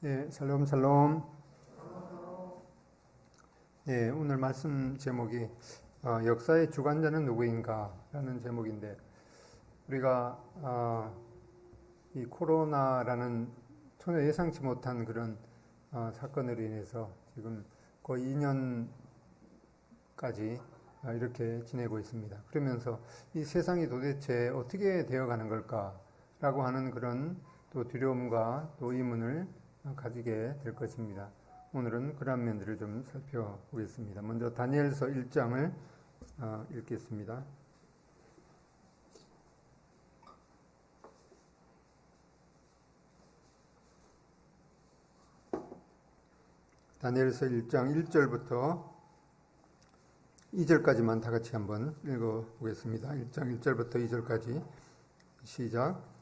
예, 샬롬 샬롬. 예, 오늘 말씀 제목이 역사의 주관자는 누구인가 라는 제목인데, 우리가 이 코로나라는 전혀 예상치 못한 그런 사건으로 인해서 지금 거의 2년까지 이렇게 지내고 있습니다. 그러면서 이 세상이 도대체 어떻게 되어가는 걸까라고 하는 그런 또 두려움과 또 의문을 가지게 될 것입니다. 오늘은 그런 면들을 좀 살펴보겠습니다. 먼저 다니엘서 1장을 읽겠습니다. 다니엘서 1장 1절부터 2절까지만 다 같이 한번 읽어보겠습니다. 1장 1절부터 2절까지 시작.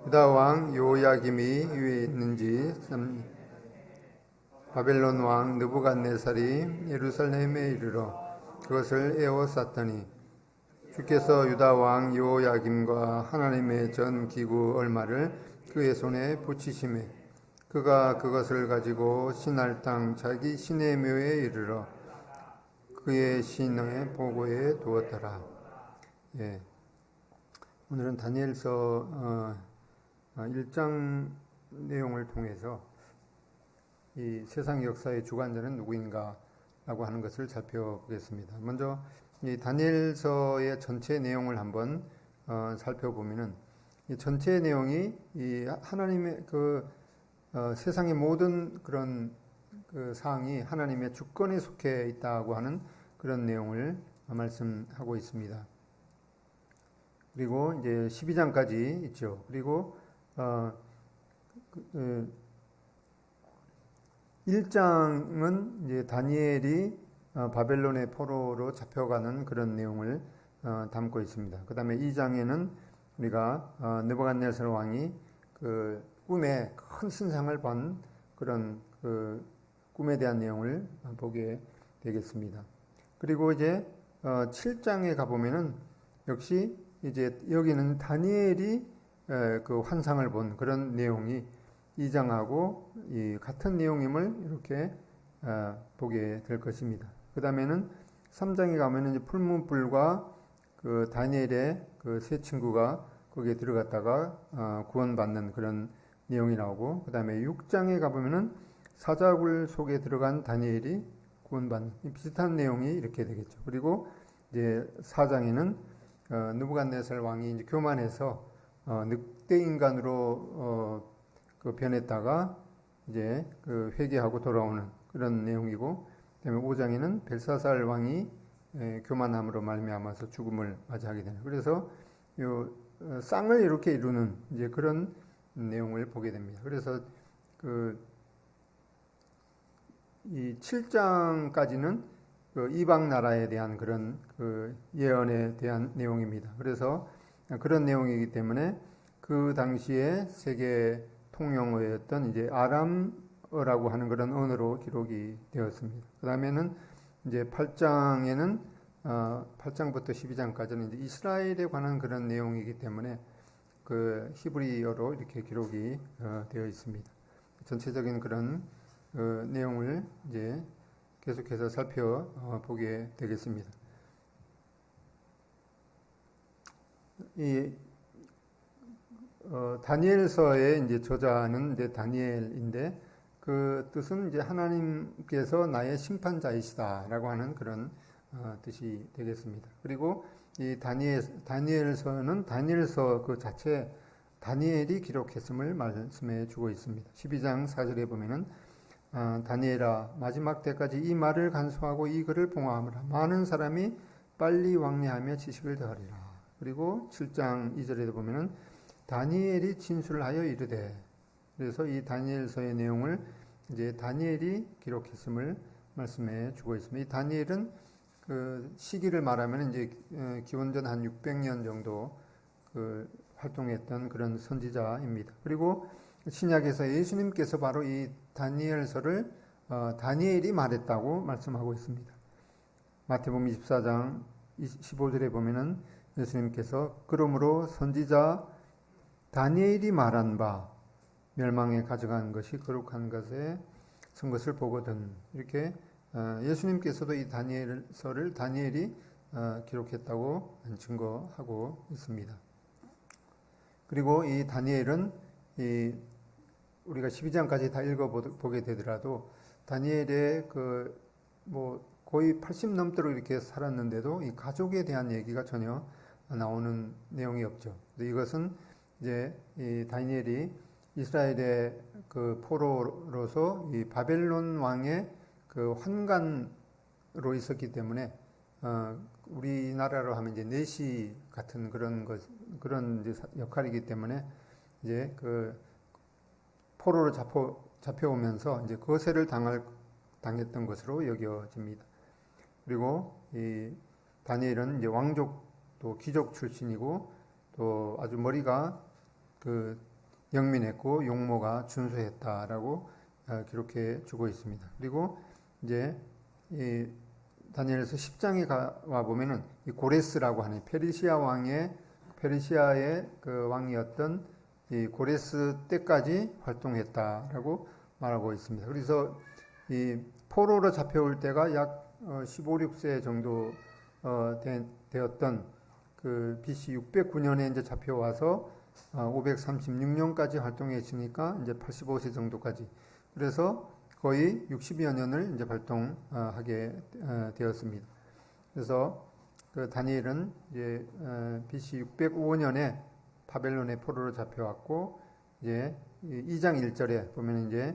유다 왕 요야김이 위에 있는지 바벨론 왕 느부갓네살이 예루살렘에 이르러 그것을 에워쌌더니 주께서 유다 왕 요야김과 하나님의 전 기구 얼마를 그의 손에 붙이시매 그가 그것을 가지고 신할 땅 자기 신의 묘에 이르러 그의 신의 보고에 두었더라. 예. 오늘은 다니엘서 1장 내용을 통해서 이 세상 역사의 주관자는 누구인가 라고 하는 것을 살펴보겠습니다. 먼저 이 다니엘서의 전체 내용을 한번 살펴보면은 이 전체 내용이 이 하나님의 세상의 모든 그런 사항이 하나님의 주권에 속해 있다고 하는 그런 내용을 말씀하고 있습니다. 그리고 이제 12장까지 있죠. 그리고 1장은 이제 다니엘이 바벨론의 포로로 잡혀가는 그런 내용을 담고 있습니다. 그 다음에 2장에는 우리가 느부갓네살 왕이 그 꿈에 큰 신상을 본 그런 그 꿈에 대한 내용을 보게 되겠습니다. 그리고 이제 7장에 가보면은 역시 이제 여기는 다니엘이 그 환상을 본 그런 내용이 2장하고 이 같은 내용임을 이렇게 보게 될 것입니다. 그 다음에는 3장에 가면은 이제 풀문불과 그 다니엘의 그 세 친구가 거기에 들어갔다가 구원받는 그런 내용이 나오고, 그 다음에 6장에 가보면은 사자굴 속에 들어간 다니엘이 구원받는 비슷한 내용이 이렇게 되겠죠. 그리고 이제 4장에는 느부갓네살 왕이 이제 교만해서 늑대 인간으로 변했다가 이제 그 회개하고 돌아오는 그런 내용이고, 그다음에 5장에는 벨사살 왕이 교만함으로 말미암아서 죽음을 맞이하게 되는. 그래서 요 쌍을 이렇게 이루는 이제 그런 내용을 보게 됩니다. 그래서 이 7장까지는 그 이방 나라에 대한 그런 그 예언에 대한 내용입니다. 그래서 그런 내용이기 때문에 그 당시에 세계 통용어였던 이제 아람어라고 하는 그런 언어로 기록이 되었습니다. 그 다음에는 이제 8장에는 8장부터 12장까지는 이제 이스라엘에 관한 그런 내용이기 때문에 그 히브리어로 이렇게 기록이 되어 있습니다. 전체적인 그런 내용을 이제 계속해서 살펴보게 되겠습니다. 이 다니엘서의 이제 저자는 이제 다니엘인데, 그 뜻은 이제 하나님께서 나의 심판자이시다라고 하는 그런 뜻이 되겠습니다. 그리고 이 다니엘서는 다니엘서 그 자체 다니엘이 기록했음을 말씀해 주고 있습니다. 12장 4절에 보면은 다니엘아 마지막 때까지 이 말을 간수하고 이 글을 봉화하므라. 많은 사람이 빨리 왕래하며 지식을 더하리라. 그리고 7장 2절에 보면은 다니엘이 진술을 하여 이르되, 그래서 이 다니엘서의 내용을 이제 다니엘이 기록했음을 말씀해 주고 있습니다. 이 다니엘은 그 시기를 말하면 이제 기원전 한 600년 정도 그 활동했던 그런 선지자입니다. 그리고 신약에서 예수님께서 바로 이 다니엘서를 다니엘이 말했다고 말씀하고 있습니다. 마태복음 24장 15절에 보면은 예수님께서 그러므로 선지자 다니엘이 말한 바 멸망에 가져간 것이 거룩한 것에 선 것을 보거든. 이렇게 예수님께서도 이 다니엘서를 다니엘이 기록했다고 증거하고 있습니다. 그리고 이 다니엘은 우리가 12장까지 다 읽어보게 되더라도 다니엘의 거의 80 넘도록 이렇게 살았는데도 이 가족에 대한 얘기가 전혀 나오는 내용이 없죠. 이것은 이제 이 다니엘이 이스라엘의 그 포로로서 이 바벨론 왕의 그 환관으로 있었기 때문에 우리나라로 하면 이제 내시 같은 그런 이제 역할이기 때문에 이제 그 포로로 잡혀오면서 이제 거세를 당했던 것으로 여겨집니다. 그리고 이 다니엘은 이제 왕족도 귀족 출신이고 또 아주 머리가 그 영민했고 용모가 준수했다라고 기록해 주고 있습니다. 그리고 이제 이 다니엘서 10장에 와 보면은 이 고레스라고 하는 페르시아의 그 왕이었던 이 고레스 때까지 활동했다라고 말하고 있습니다. 그래서 이 포로로 잡혀올 때가 약 15, 16세 정도 되었던 그 BC 609년에 이제 잡혀와서 536년까지 활동했으니까 이제 85세 정도까지. 그래서 거의 60여 년을 이제 활동하게 되었습니다. 그래서 그 다니엘은 이제 BC 605년에 바벨론의 포로로 잡혀왔고 이제 2장 1절에 보면 이제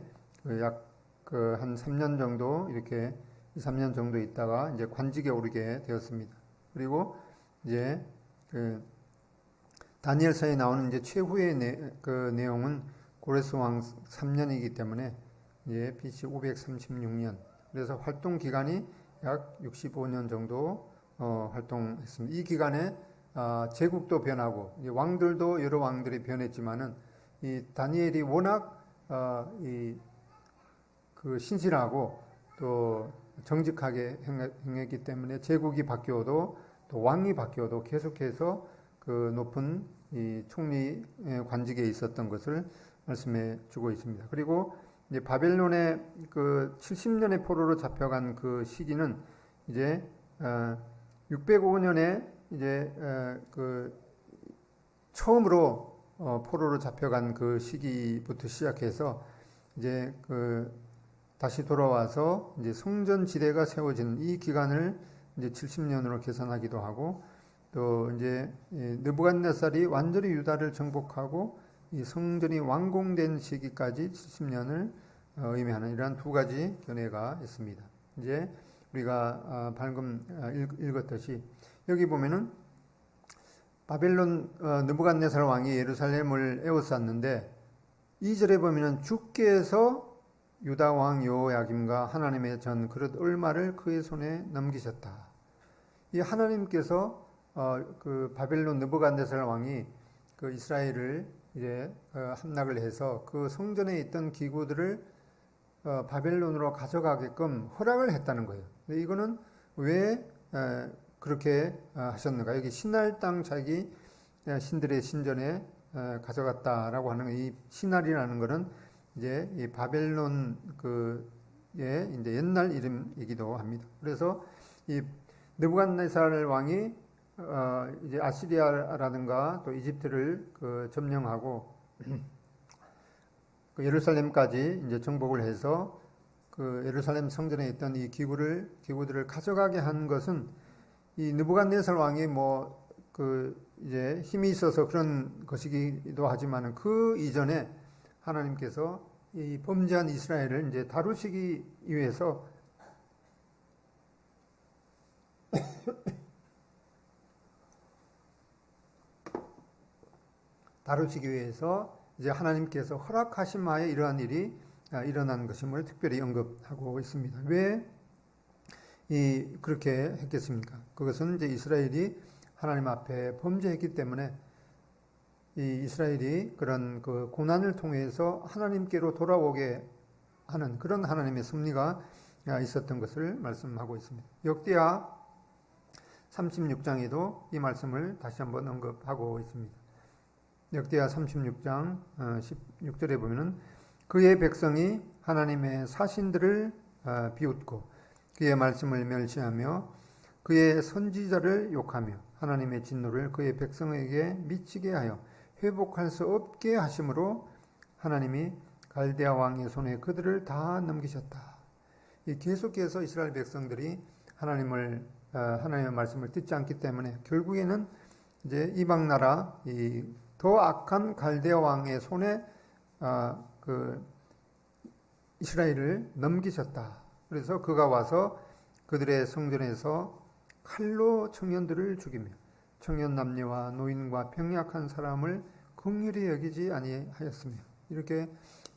약 한 3년 정도 이렇게 2, 3년 정도 있다가 이제 관직에 오르게 되었습니다. 그리고 이제 그 다니엘서에 나오는 이제 최후의 그 내용은 고레스 왕 3년이기 때문에 이제 BC 536년. 그래서 활동 기간이 약 65년 정도 활동했습니다. 이 기간에 제국도 변하고 왕들도 여러 왕들이 변했지만은 이 다니엘이 워낙 그 신실하고 또 정직하게 행했기 때문에 제국이 바뀌어도 또 왕이 바뀌어도 계속해서 그 높은 이 총리 관직에 있었던 것을 말씀해 주고 있습니다. 그리고 이제 바벨론의 그 70년의 포로로 잡혀간 그 시기는 이제 605년에 이제 그 처음으로 포로로 잡혀간 그 시기부터 시작해서 이제 그 다시 돌아와서 이제 성전 지대가 세워지는 이 기간을 이제 70년으로 계산하기도 하고 또 이제 느부갓네살이 완전히 유다를 정복하고 이 성전이 완공된 시기까지 70년을 의미하는 이러한 두 가지 견해가 있습니다. 이제 우리가 방금 읽었듯이 여기 보면은 바벨론 느부갓네살 왕이 예루살렘을 에워쌌는데 2절에 보면은 주께서 유다 왕 여호야김과 하나님의 전 그릇 얼마를 그의 손에 넘기셨다. 이 하나님께서 그 바벨론 느부갓네살 왕이 그 이스라엘을 이제 함락을 해서 그 성전에 있던 기구들을 바벨론으로 가져가게끔 허락을 했다는 거예요. 근데 이거는 왜 그렇게 하셨는가? 여기 신할 땅 자기 신들의 신전에 가져갔다라고 하는 이 신할이라는 것은 이제 이 바벨론 그의 이제 옛날 이름이기도 합니다. 그래서 이 느부갓네살 왕이 이제 아시리아라든가 또 이집트를 그 점령하고 그 예루살렘까지 이제 정복을 해서 그 예루살렘 성전에 있던 이 기구들을 가져가게 한 것은 이 느부갓네살 왕이 그 이제 힘이 있어서 그런 것이기도 하지만은 그 이전에 하나님께서 이 범죄한 이스라엘을 이제 다루시기 위해서 이제 하나님께서 허락하심 하에 이러한 일이 일어난 것임을 특별히 언급하고 있습니다. 왜 그렇게 했겠습니까? 그것은 이제 이스라엘이 하나님 앞에 범죄했기 때문에 이 이스라엘이 그런 그 고난을 통해서 하나님께로 돌아오게 하는 그런 하나님의 섭리가 있었던 것을 말씀하고 있습니다. 역대하 36장에도 이 말씀을 다시 한번 언급하고 있습니다. 역대하 36장 16절에 보면은 그의 백성이 하나님의 사신들을 비웃고 그의 말씀을 멸시하며 그의 선지자를 욕하며 하나님의 진노를 그의 백성에게 미치게 하여 회복할 수 없게 하심으로 하나님이 갈대아 왕의 손에 그들을 다 넘기셨다. 계속해서 이스라엘 백성들이 하나님의 말씀을 듣지 않기 때문에 결국에는 이제 이방 나라 더 악한 갈대아 왕의 손에 그 이스라엘을 넘기셨다. 그래서 그가 와서 그들의 성전에서 칼로 청년들을 죽이며 청년 남녀와 노인과 병약한 사람을 긍휼히 여기지 아니하였으며 이렇게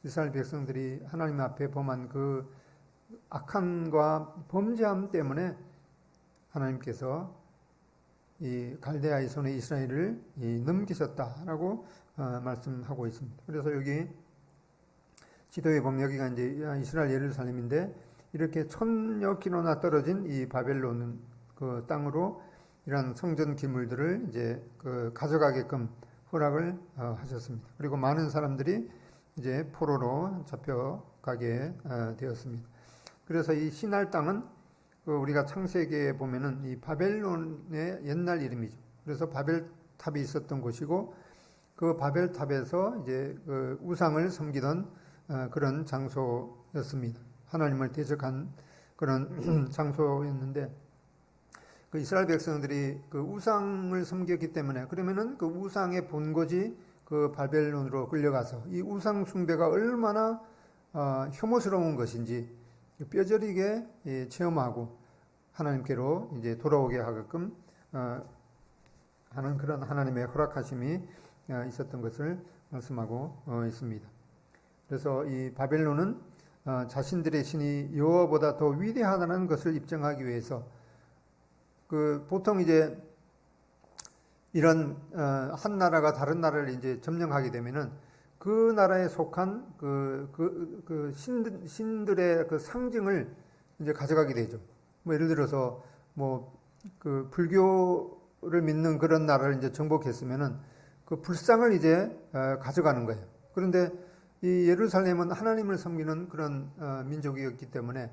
이스라엘 백성들이 하나님 앞에 범한 그 악함과 범죄함 때문에 하나님께서 이 갈대아의 손에 이스라엘을 넘기셨다라고 말씀하고 있습니다. 그래서 여기 지도에 보면 여기가 이제 이스라엘 예루살렘인데 이렇게 1000여 킬로나 떨어진 이 바벨론 그 땅으로 이러한 성전 기물들을 이제 가져가게끔 허락을 하셨습니다. 그리고 많은 사람들이 이제 포로로 잡혀가게 되었습니다. 그래서 이 시날 땅은 우리가 창세기에 보면은 이 바벨론의 옛날 이름이죠. 그래서 바벨탑이 있었던 곳이고 그 바벨탑에서 이제 그 우상을 섬기던 그런 장소였습니다. 하나님을 대적한 그런 장소였는데 그 이스라엘 백성들이 그 우상을 섬겼기 때문에 그러면은 그 우상의 본거지 그 바벨론으로 끌려가서 이 우상 숭배가 얼마나 혐오스러운 것인지 뼈저리게 체험하고 하나님께로 이제 돌아오게 하게끔 하는 그런 하나님의 허락하심이 있었던 것을 말씀하고 있습니다. 그래서 이 바벨론은 자신들의 신이 여호와보다 더 위대하다는 것을 입증하기 위해서 그 보통 이제 이런 한 나라가 다른 나라를 이제 점령하게 되면은 그 나라에 속한 그 신들의 그 상징을 이제 가져가게 되죠. 뭐 예를 들어서 뭐 그 불교를 믿는 그런 나라를 이제 정복했으면은 그 불상을 이제 가져가는 거예요. 그런데 이 예루살렘은 하나님을 섬기는 그런 민족이었기 때문에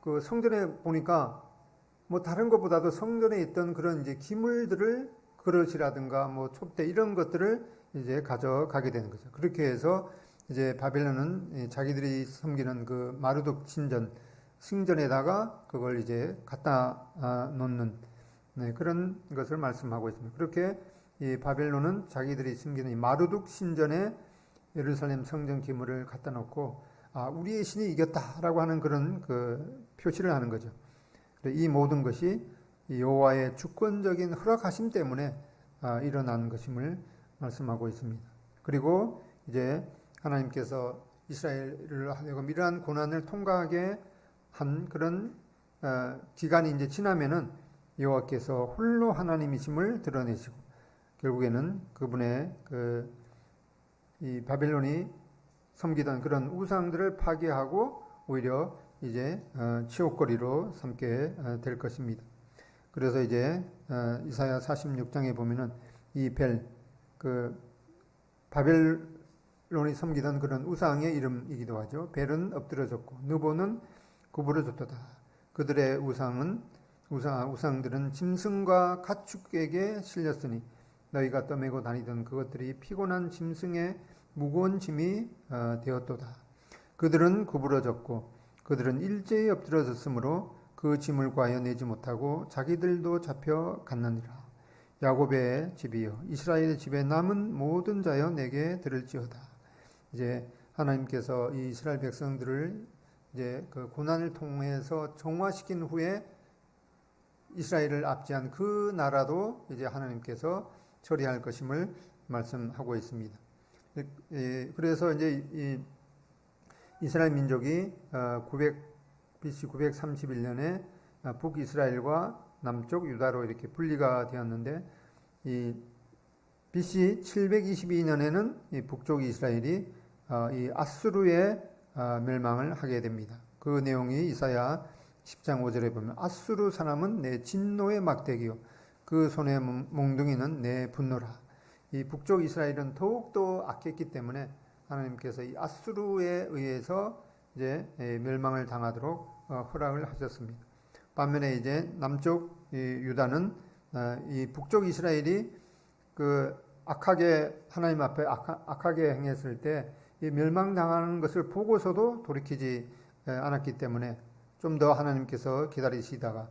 그 성전에 보니까 뭐 다른 것보다도 성전에 있던 그런 이제 기물들을 그릇이라든가 뭐 촛대 이런 것들을 이제 가져가게 되는 거죠. 그렇게 해서 이제 바벨론은 자기들이 섬기는 그 마르둑 신전에다가 그걸 이제 갖다 놓는 그런 것을 말씀하고 있습니다. 그렇게 이 바벨론은 자기들이 섬기는 이 마르둑 신전에 예루살렘 성전 기물을 갖다 놓고 우리의 신이 이겼다라고 하는 그런 그 표시를 하는 거죠. 이 모든 것이 여호와의 주권적인 허락하심 때문에 일어난 것임을 말씀하고 있습니다. 그리고 이제 하나님께서 이스라엘을 하여금 이러한 고난을 통과하게 한 그런 기간이 이제 지나면은 여호와께서 홀로 하나님이심을 드러내시고 결국에는 그분의 이 바벨론이 섬기던 그런 우상들을 파괴하고 오히려 이제 치욕거리로 삼게 될 것입니다. 그래서 이제 이사야 46장에 보면은 이 바벨론이 섬기던 그런 우상의 이름이기도 하죠. 벨은 엎드러졌고 느보는 구부러졌도다. 그들의 우상들은 짐승과 가축에게 실렸으니 너희가 떠매고 다니던 그것들이 피곤한 짐승의 무거운 짐이 되었도다. 그들은 구부러졌고 그들은 일제히 엎드러졌으므로 그 짐을 과여 내지 못하고 자기들도 잡혀갔느니라. 야곱의 집이여 이스라엘의 집에 남은 모든 자여 내게 들을지어다. 이제 하나님께서 이 이스라엘 백성들을 이제 그 고난을 통해서 정화시킨 후에 이스라엘을 압제한 그 나라도 이제 하나님께서 처리할 것임을 말씀하고 있습니다. 그래서 이제 이 이스라엘 민족이 BC 931년에 북이스라엘과 남쪽 유다로 이렇게 분리가 되었는데 이 BC 722년에는 이 북쪽 이스라엘이 이 아수르의 멸망을 하게 됩니다. 그 내용이 이사야 10장 5절에 보면 아수르 사람은 내 진노의 막대기요 그 손의 몽둥이는 내 분노라. 이 북쪽 이스라엘은 더욱더 악했기 때문에 하나님께서 이 아수르에 의해서 이제 멸망을 당하도록 허락을 하셨습니다. 반면에 이제 남쪽 유다는 이 북쪽 이스라엘이 그 악하게 하나님 앞에 악하게 행했을 때 이 멸망당하는 것을 보고서도 돌이키지 않았기 때문에 좀 더 하나님께서 기다리시다가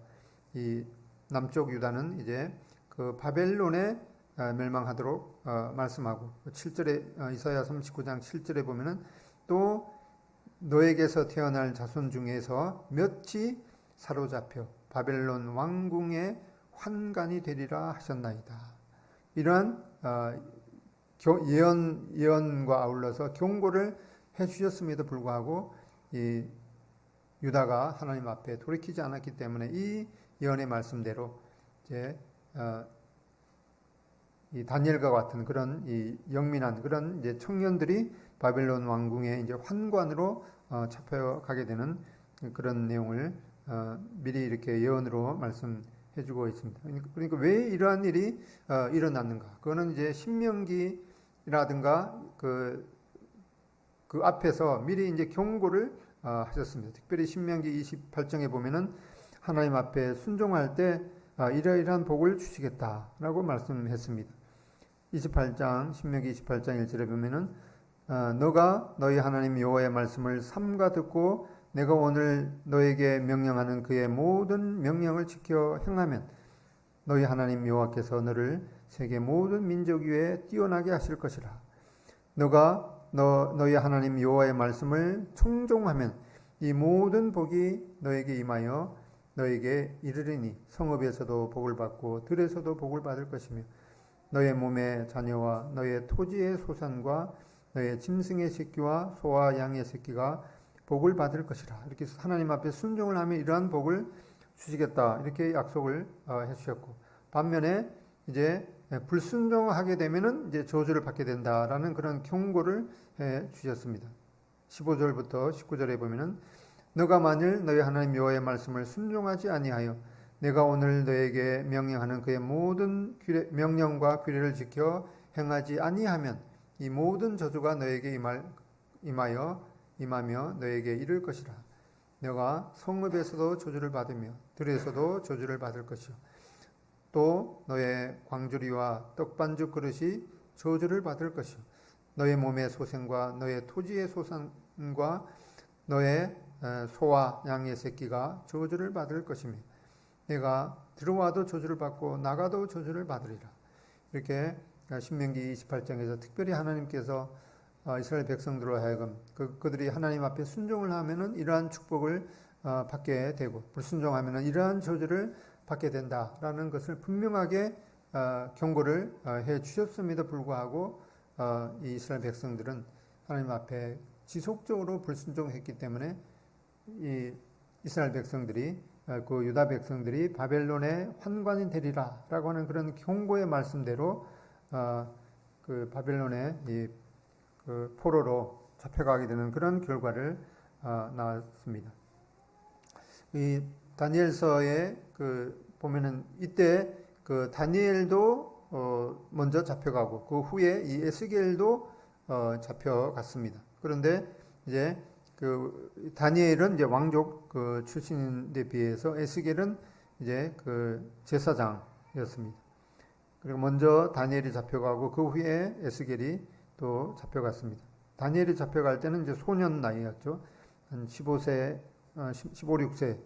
이 남쪽 유다는 이제 그 바벨론에 멸망하도록 말씀하고 7절에 이사야 39장 7절에 보면은 또 너에게서 태어날 자손 중에서 몇이 사로잡혀 바벨론 왕궁의 환관이 되리라 하셨나이다. 이러한 예언과 아울러서 경고를 해주셨음에도 불구하고 이 유다가 하나님 앞에 돌이키지 않았기 때문에 이 예언의 말씀대로 이제 이 다니엘과 같은 그런 이 영민한 그런 이제 청년들이 바벨론 왕궁의 이제 환관으로 잡혀가게 되는 그런 내용을 미리 이렇게 예언으로 말씀해주고 있습니다. 그러니까 왜 이러한 일이 일어났는가? 그거는 이제 신명기라든가 그 앞에서 미리 이제 경고를 하셨습니다. 특별히 신명기 28장에 보면은 하나님 앞에 순종할 때 이러이러한 복을 주시겠다라고 말씀했습니다. 28장 신명기 28장 1절에 보면은 너가 너희 하나님 여호와의 말씀을 삼가 듣고 내가 오늘 너에게 명령하는 그의 모든 명령을 지켜 행하면 너희 하나님 여호와께서 너를 세계 모든 민족 위에 뛰어나게 하실 것이라. 너가 너희 하나님 여호와의 말씀을 청종하면 이 모든 복이 너에게 임하여 너에게 이르리니 성읍에서도 복을 받고 들에서도 복을 받을 것이며 너의 몸의 자녀와 너의 토지의 소산과 너의 짐승의 새끼와 소와 양의 새끼가 복을 받을 것이라. 이렇게 하나님 앞에 순종을 하면 이러한 복을 주시겠다. 이렇게 약속을 해주셨고 반면에 이제 불순종하게 되면은 이제 저주를 받게 된다라는 그런 경고를 해 주셨습니다. 15절부터 19절에 보면은 너가 만일 너희 하나님 여호와의 말씀을 순종하지 아니하여 내가 오늘 너에게 명령하는 그의 모든 명령과 규례를 지켜 행하지 아니하면 이 모든 저주가 너에게 임하며 너에게 이를 것이라. 너가 성읍에서도 저주를 받으며 들에서도 저주를 받을 것이요 또 너의 광주리와 떡반죽 그릇이 저주를 받을 것이요 너의 몸의 소생과 너의 토지의 소산과 너의 소와 양의 새끼가 저주를 받을 것이며 내가 들어와도 저주를 받고 나가도 저주를 받으리라. 이렇게 신명기 28장에서 특별히 하나님께서 이스라엘 백성들로 하여금 그들이 하나님 앞에 순종을 하면은 이러한 축복을 받게 되고 불순종하면은 이러한 저주를 받게 된다라는 것을 분명하게 경고를 해 주셨음에도 불구하고 이 이스라엘 백성들은 하나님 앞에 지속적으로 불순종했기 때문에 이 이스라엘 백성들이 그 유다 백성들이 바벨론의 환관이 되리라라고 하는 그런 경고의 말씀대로 그 바벨론의 그 포로로 잡혀가게 되는 그런 결과를 낳았습니다. 이 다니엘서에 보면은 이때 그 다니엘도 먼저 잡혀가고 그 후에 이 에스겔도 잡혀갔습니다. 그런데 이제 그 다니엘은 이제 왕족 출신인데 비해서 에스겔은 이제 그 제사장이었습니다. 그리고 먼저 다니엘이 잡혀가고 그 후에 에스겔이 또 잡혀갔습니다. 다니엘이 잡혀갈 때는 이제 소년 나이였죠. 한 15세, 15, 16세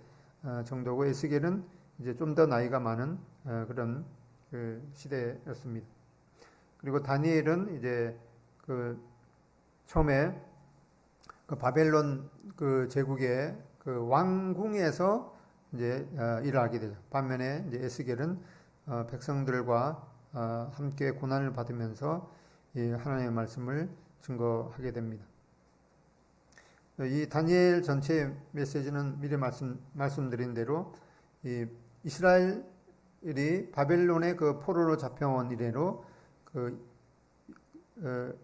정도고 에스겔은 이제 좀 더 나이가 많은 그런 그 시대였습니다. 그리고 다니엘은 이제 그 처음에 그 바벨론 그 제국의 그 왕궁에서 이제 일을 하게 되죠. 반면에 이제 에스겔은 백성들과 함께 고난을 받으면서 이 하나님의 말씀을 증거하게 됩니다. 이 다니엘 전체 메시지는 미리 말씀드린 대로 이 이스라엘이 바벨론의 그 포로로 잡혀온 이래로 그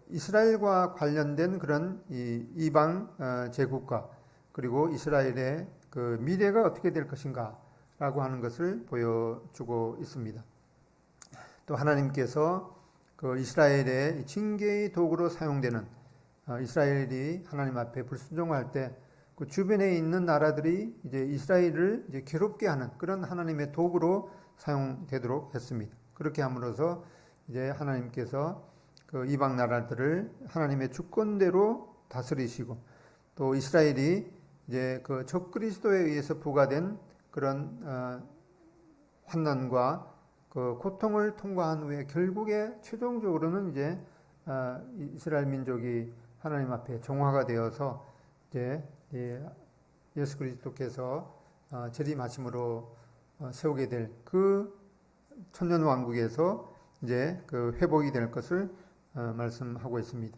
이스라엘과 관련된 그런 이 이방 제국과 그리고 이스라엘의 그 미래가 어떻게 될 것인가라고 하는 것을 보여주고 있습니다. 또 하나님께서 그 이스라엘의 징계의 도구로 사용되는 이스라엘이 하나님 앞에 불순종할 때 그 주변에 있는 나라들이 이제 이스라엘을 이제 괴롭게 하는 그런 하나님의 도구로 사용되도록 했습니다. 그렇게 함으로써 이제 하나님께서 그 이방 나라들을 하나님의 주권대로 다스리시고 또 이스라엘이 이제 그 적그리스도에 의해서 부과된 그런 환난과 그 고통을 통과한 후에 결국에 최종적으로는 이제 이스라엘 민족이 하나님 앞에 정화가 되어서 이제 예수 그리스도께서 재림하심으로 세우게 될 그 천년 왕국에서 이제 그 회복이 될 것을 말씀하고 있습니다.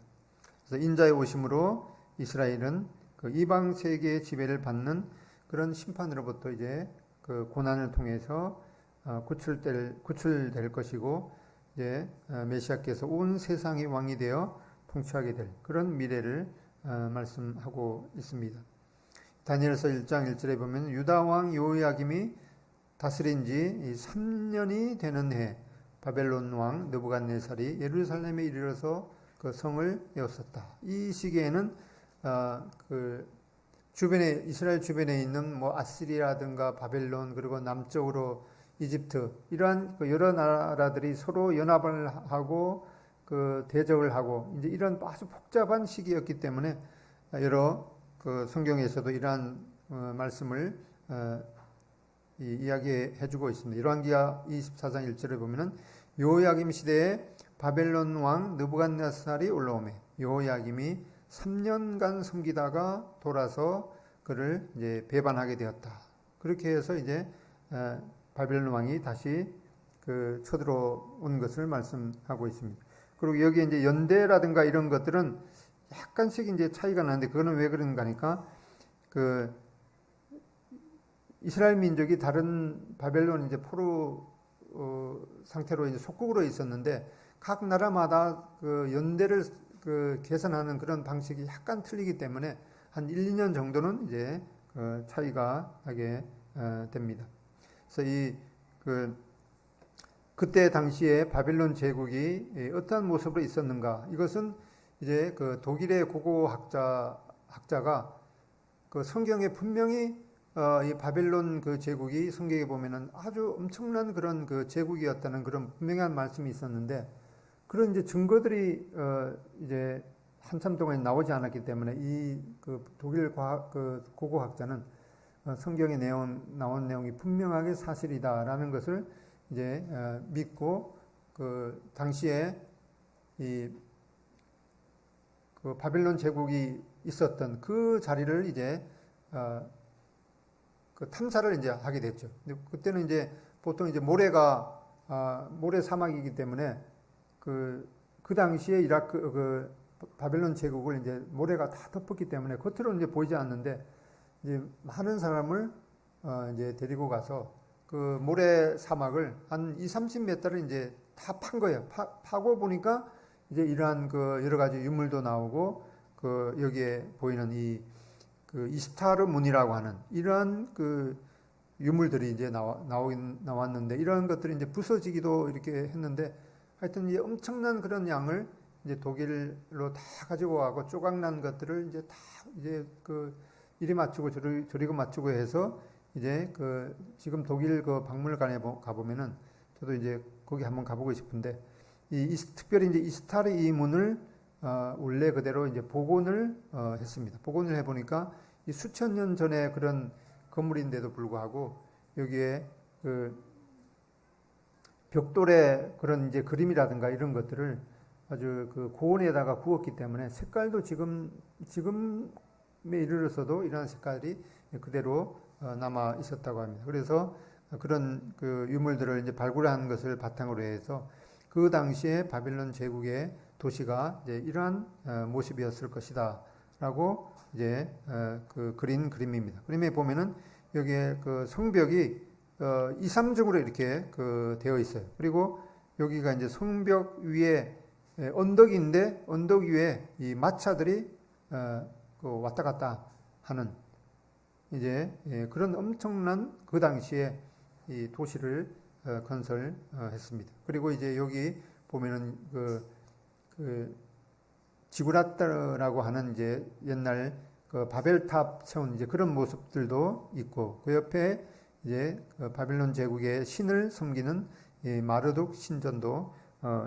그래서 인자의 오심으로 이스라엘은 그 이방 세계의 지배를 받는 그런 심판으로부터 이제 그 고난을 통해서 구출될 것이고 이제 메시아께서 온 세상의 왕이 되어 통치하게 될 그런 미래를 말씀하고 있습니다. 다니엘서 1장 1절에 보면 유다 왕 요야김이 다스린 지 3년이 되는 해 바벨론 왕 느부갓네살이 예루살렘에 이르러서 그 성을 에웠었다. 이 시기에는 그 주변에 이스라엘 주변에 있는 뭐 아시리라든가 바벨론 그리고 남쪽으로 이집트 이러한 그 여러 나라들이 서로 연합을 하고 그 대적을 하고 이제 이런 아주 복잡한 시기였기 때문에 여러 그 성경에서도 이러한 말씀을 이야기해주고 있습니다. 열왕기하 24장 1절에 보면은 요야김 시대에 바벨론 왕 느부갓네살이 올라오매 요야김이 3년간 섬기다가 돌아서 그를 이제 배반하게 되었다. 그렇게 해서 이제 바벨론 왕이 다시 그 쳐들어온 것을 말씀하고 있습니다. 그리고 여기 이제 연대라든가 이런 것들은 약간씩 이제 차이가 나는데 그거는 왜 그런가 하니까 그 이스라엘 민족이 다른 바벨론 이제 포로 상태로 이제 속국으로 있었는데 각 나라마다 그 연대를 그 계산하는 그런 방식이 약간 틀리기 때문에 한 1, 2년 정도는 이제 차이가 나게 됩니다. 그래서 그때 당시에 바벨론 제국이 어떠한 모습으로 있었는가? 이것은 이제 그 독일의 고고 학자가 그 성경에 분명히 이 바벨론 그 제국이 성경에 보면은 아주 엄청난 그런 그 제국이었다는 그런 분명한 말씀이 있었는데 그런 이제 증거들이 이제 한참 동안 나오지 않았기 때문에 이 그 독일 그 고고학자는 성경에 나온 내용이 분명하게 사실이다라는 것을 이제 믿고 그 당시에 그 바벨론 제국이 있었던 그 자리를 이제 그 탐사를 이제 하게 됐죠. 근데 그때는 이제 보통 이제 모래 사막이기 때문에 그 당시에 그 바벨론 제국을 이제 모래가 다 덮었기 때문에 겉으로는 이제 보이지 않는데 이제 많은 사람을 이제 데리고 가서 그 모래 사막을 한 20-30m를 이제 다 판 거예요. 파고 보니까 이제 이러한 그 여러 가지 유물도 나오고 그 여기에 보이는 그 이스타르 문이라고 하는 이러한 그 유물들이 이제 나왔는데 이러한 것들이 이제 부서지기도 이렇게 했는데 하여튼 이제 엄청난 그런 양을 이제 독일로 다 가지고 가고 조각난 것들을 이제 다 이제 그 이리 맞추고 저리 맞추고 해서 이제 그 지금 독일 그 박물관에 가보면은 저도 이제 거기 한번 가보고 싶은데 특별히 이제 이스타르 이 문을 원래 그대로 이제 복원을 했습니다. 복원을 해보니까 이 수천 년 전에 그런 건물인데도 불구하고 여기에 그 벽돌의 그런 이제 그림이라든가 이런 것들을 아주 그 고온에다가 구웠기 때문에 색깔도 지금에 이르러서도 이러한 색깔이 그대로 남아 있었다고 합니다. 그래서 그런 그 유물들을 이제 발굴한 것을 바탕으로 해서 그 당시에 바벨론 제국의 도시가 이제 이러한 모습이었을 것이다라고 이제 그 그린 그림입니다. 그림에 보면은 여기에 그 성벽이 2, 3중으로 이렇게 그 되어 있어요. 그리고 여기가 이제 성벽 위에 언덕인데 언덕 위에 이 마차들이 그 왔다 갔다 하는 이제 그런 엄청난 그 당시에 이 도시를 건설했습니다. 그리고 이제 여기 보면은 그 지구라트라고 하는 이제 옛날 그 바벨탑 세운 이제 그런 모습들도 있고, 그 옆에 이제 그 바벨론 제국의 신을 섬기는 이 마르둑 신전도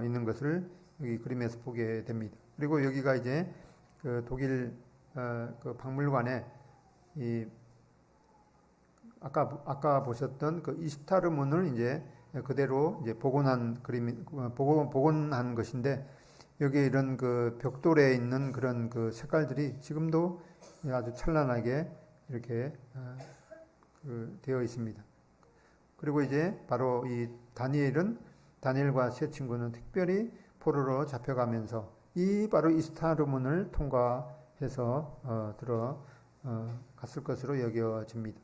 있는 것을 여기 그림에서 보게 됩니다. 그리고 여기가 이제 그 독일 그 박물관에 이 아까 보셨던 그 이스타르 문을 이제 그대로 이제 복원한 것인데, 여기에 이런 그 벽돌에 있는 그런 그 색깔들이 지금도 아주 찬란하게 이렇게 되어 있습니다. 그리고 이제 바로 이 다니엘과 세 친구는 특별히 포로로 잡혀가면서 바로 이스타르 문을 통과해서 들어갔을 것으로 여겨집니다.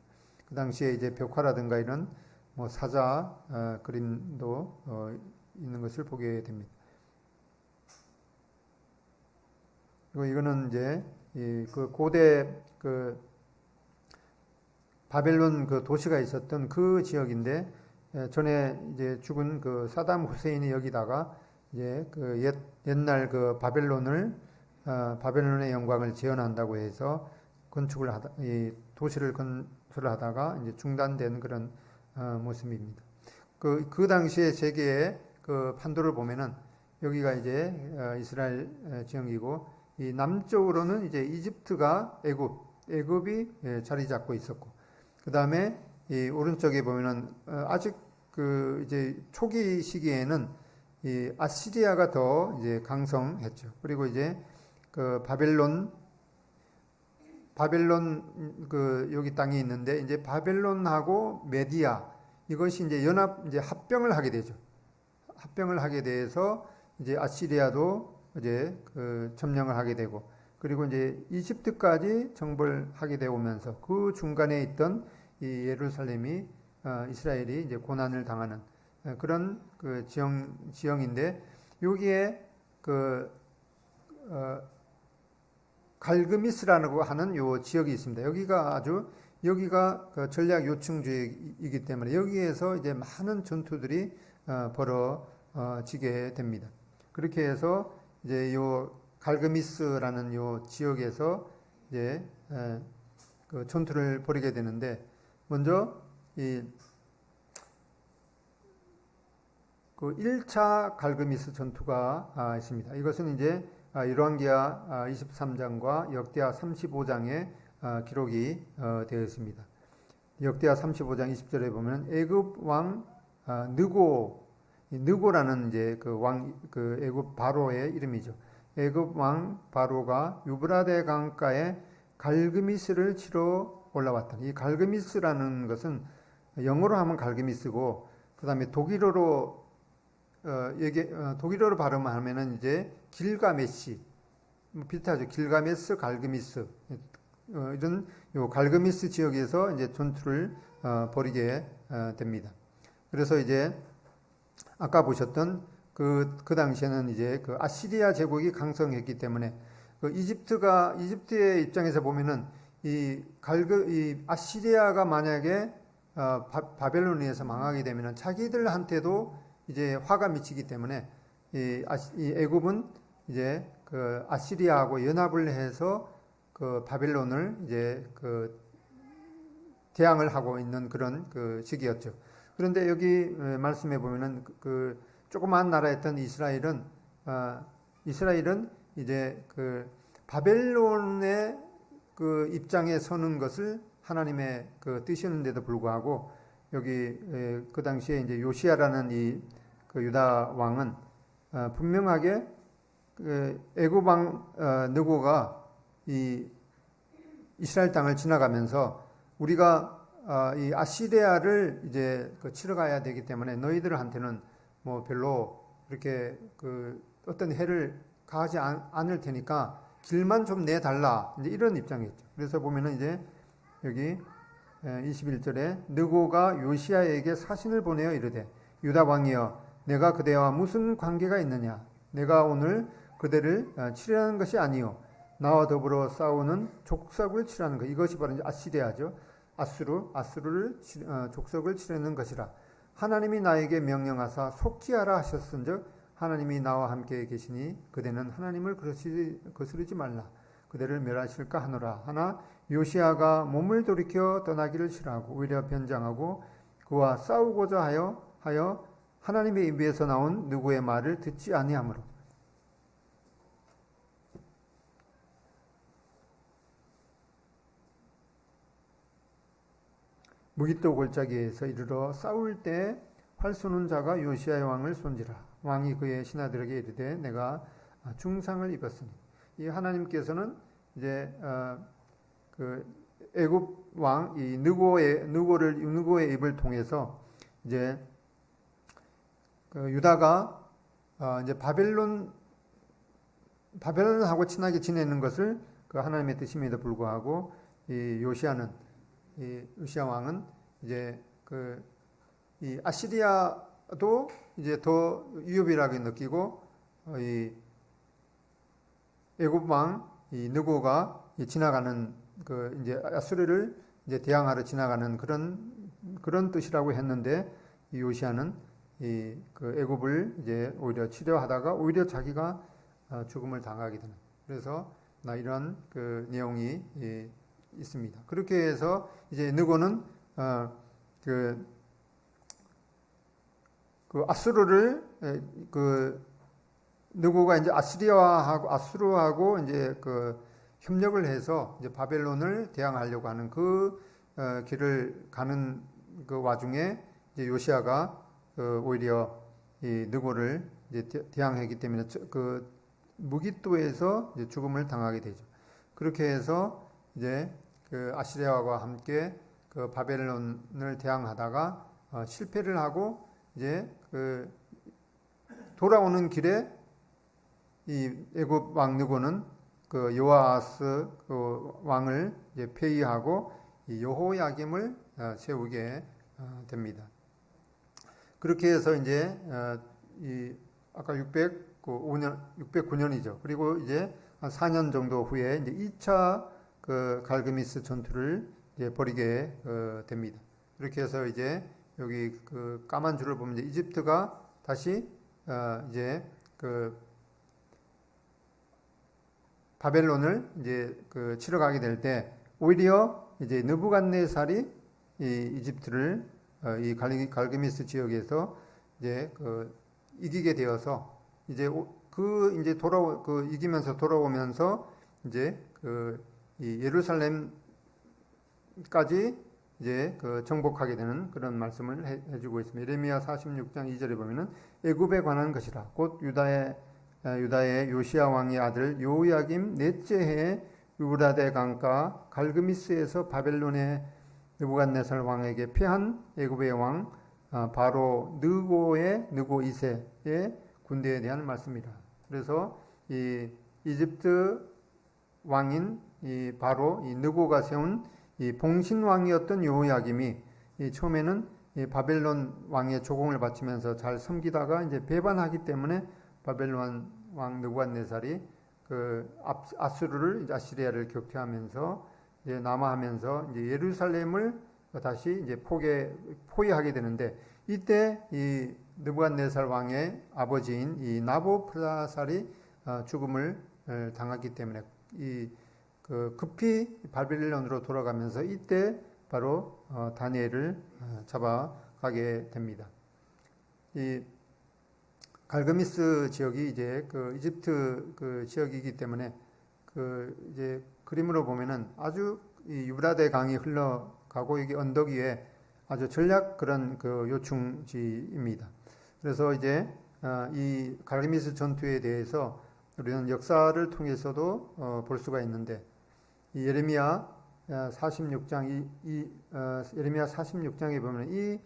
그 당시에 이제 벽화라든가 이런 뭐 사자 그림도 있는 것을 보게 됩니다. 그리고 이거는 이제 그 고대 그 바벨론 그 도시가 있었던 그 지역인데, 전에 이제 죽은 그 사담 후세인이 여기다가 이제 그 옛날 그 바벨론의 영광을 재현한다고 해서 이 도시를 건설을 하다가 이제 중단된 그런 모습입니다. 그 당시에 세계의 그 판도를 보면은 여기가 이제 이스라엘 지형이고, 이 남쪽으로는 이제 이집트가 애굽이 자리 잡고 있었고, 그 다음에 이 오른쪽에 보면은 아직 그 이제 초기 시기에는 이 아시리아가 더 이제 강성했죠. 그리고 이제 그 바벨론 그 여기 땅이 있는데, 이제 바벨론하고 메디아 이것이 이제 이제 합병을 하게 되죠. 합병을 하게 돼서 이제 아시리아도 이제 그 점령을 하게 되고, 그리고 이제 이집트까지 정벌하게 되오면서 그 중간에 있던 이 예루살렘이 이스라엘이 이제 고난을 당하는 그런 그 지형인데, 여기에 그 갈그미스라고 하는 요 지역이 있습니다. 여기가 그 전략 요충 지역이기 때문에 여기에서 이제 많은 전투들이 벌어지게 됩니다. 그렇게 해서 이제 요 갈그미스라는 요 지역에서 이제 그 전투를 벌이게 되는데, 먼저 그 1차 갈그미스 전투가 있습니다. 이것은 이제 열왕기하 23장과 역대하 35장에 기록이 되어 있습니다. 역대하 35장 20절에 보면 애굽 왕 느고라는 이제 그 애굽 바로의 이름이죠. 애굽 왕 바로가 유브라데 강가에 갈그미스를 치러 올라왔다. 이 갈그미스라는 것은 영어로 하면 갈그미스고, 그 다음에 독일어로 발음하면은 이제 길가메시, 비슷하죠. 길가메스, 갈그미스, 이런 요 갈그미스 지역에서 이제 전투를 벌이게 됩니다. 그래서 이제 아까 보셨던 그 당시에는 이제 그 아시리아 제국이 강성했기 때문에 그 이집트의 입장에서 보면은 이 아시리아가 만약에 바벨론에 의해서 망하게 되면은 자기들한테도 이제 화가 미치기 때문에 이 애굽은 이제 그 아시리아하고 연합을 해서 그 바벨론을 이제 그 대항을 하고 있는 그런 그 시기였죠. 그런데 여기 말씀해 보면은 그 조그마한 나라였던 이스라엘은 이제 그 바벨론의 그 입장에 서는 것을 하나님의 그 뜻이었는데도 불구하고, 여기 그 당시에 이제 요시야라는 그 유다 왕은 분명하게 그 애굽 왕 느고가 이 이스라엘 땅을 지나가면서 우리가 이 아시리아를 이제 치러 가야 되기 때문에 너희들한테는 뭐 별로 그렇게 그 어떤 해를 가하지 않을 테니까 길만 좀 내달라, 이제 이런 입장이었죠. 그래서 보면은 이제 여기 21절에 느고가 요시야에게 사신을 보내어 이르되 유다 왕이여 내가 그대와 무슨 관계가 있느냐, 내가 오늘 그대를 치려는 것이 아니요 나와 더불어 싸우는 족속을 치라는 것. 이것이 바로 이제 아시리아죠. 아수르를 족속을 치려는 것이라. 하나님이 나에게 명령하사 속히 하라 하셨은즉 하나님이 나와 함께 계시니 그대는 하나님을 거스르지 말라. 그대를 멸하실까 하노라. 하나 요시아가 몸을 돌이켜 떠나기를 싫어하고 오히려 변장하고 그와 싸우고자 하여 하나님의 입에서 나온 누구의 말을 듣지 아니하므로 무깃도 골짜기에서 이르러 싸울 때 활 쏘는 자가 요시아의 왕을 쏜지라. 왕이 그의 신하들에게 이르되 내가 중상을 입었으니. 이 하나님께서는 이제 그 애굽 왕 이 느고의 입을 통해서 이제 그 유다가 이제 바벨론하고 친하게 지내는 것을 그 하나님의 뜻임에도 불구하고 이 요시아 왕은 이제 이 아시리아도 이제 더 위협이라고 느끼고 이 애굽 왕 이 느고가 지나가는 그 이제 아수르를 이제 대항하러 지나가는 그런 뜻이라고 했는데 이 요시아는 이 그 애굽을 이제 오히려 치료하다가 오히려 자기가 죽음을 당하게 되는. 그래서 이런 그 내용이 있습니다. 그렇게 해서 이제 느고는 그 아수르를 느고가 이제 아수르하고 이제 그 협력을 해서 이제 바벨론을 대항하려고 하는 그 길을 가는 그 와중에 이제 요시아가 오히려 이 느고를 이제 대항하기 때문에 그 무깃도에서 이제 죽음을 당하게 되죠. 그렇게 해서 이제 그 아시리아와 함께 그 바벨론을 대항하다가 실패를 하고 이제 그 돌아오는 길에 이 애굽 왕 느고는 그 요아스 그 왕을 이제 폐위하고 이 여호야김을 세우게 됩니다. 그렇게 해서 이제 이 아까 609년이죠. 그리고 이제 한 4년 정도 후에 이제 2차 그 갈그미스 전투를 이제 벌이게 됩니다. 이렇게 해서 이제 여기 그 까만 줄을 보면 이제 이집트가 다시 이제 그 바벨론을 이제 그 치러 가게 될 때 오히려 이제 느부갓네살이 이 이집트를 이 갈그미스 지역에서 이제 그 이기게 되어서 이제 이제 이기면서 돌아오면서 이제 이 예루살렘까지 이제 그 정복하게 되는 그런 말씀을 해주고 있습니다. 예레미야 46장 2절에 보면은 애굽에 관한 것이라. 곧 유다의 요시아 왕의 아들 요야김 넷째 해에 유브라데 강가 갈그미스에서 바벨론의 느부갓네살 왕에게 패한 애굽의 왕 바로 느고 2세의 군대에 대한 말씀이라. 그래서 이 이집트 왕인 이 바로 이 느고가 세운 이 봉신 왕이었던 요야김이 처음에는 이 바벨론 왕의 조공을 바치면서 잘 섬기다가 이제 배반하기 때문에 바벨론 왕 느부갓네살이 그 아수르를 이제 아시리아를 격퇴하면서 이제 남하하면서 이제 예루살렘을 다시 이제 포위하게 되는데 이때 이 느부갓네살 왕의 아버지인 이 나보프라살이 죽음을 당했기 때문에 급히 바벨론으로 돌아가면서 이때 바로 다니엘을 잡아가게 됩니다. 이 갈그미스 지역이 이제 그 이집트 그 지역이기 때문에 그 이제 그림으로 보면은 아주 이 유브라데 강이 흘러가고 이게 언덕 위에 아주 전략 그런 그 요충지입니다. 그래서 이제 이 갈그미스 전투에 대해서 우리는 역사를 통해서도 볼 수가 있는데 이 예레미야 46장에 보면 이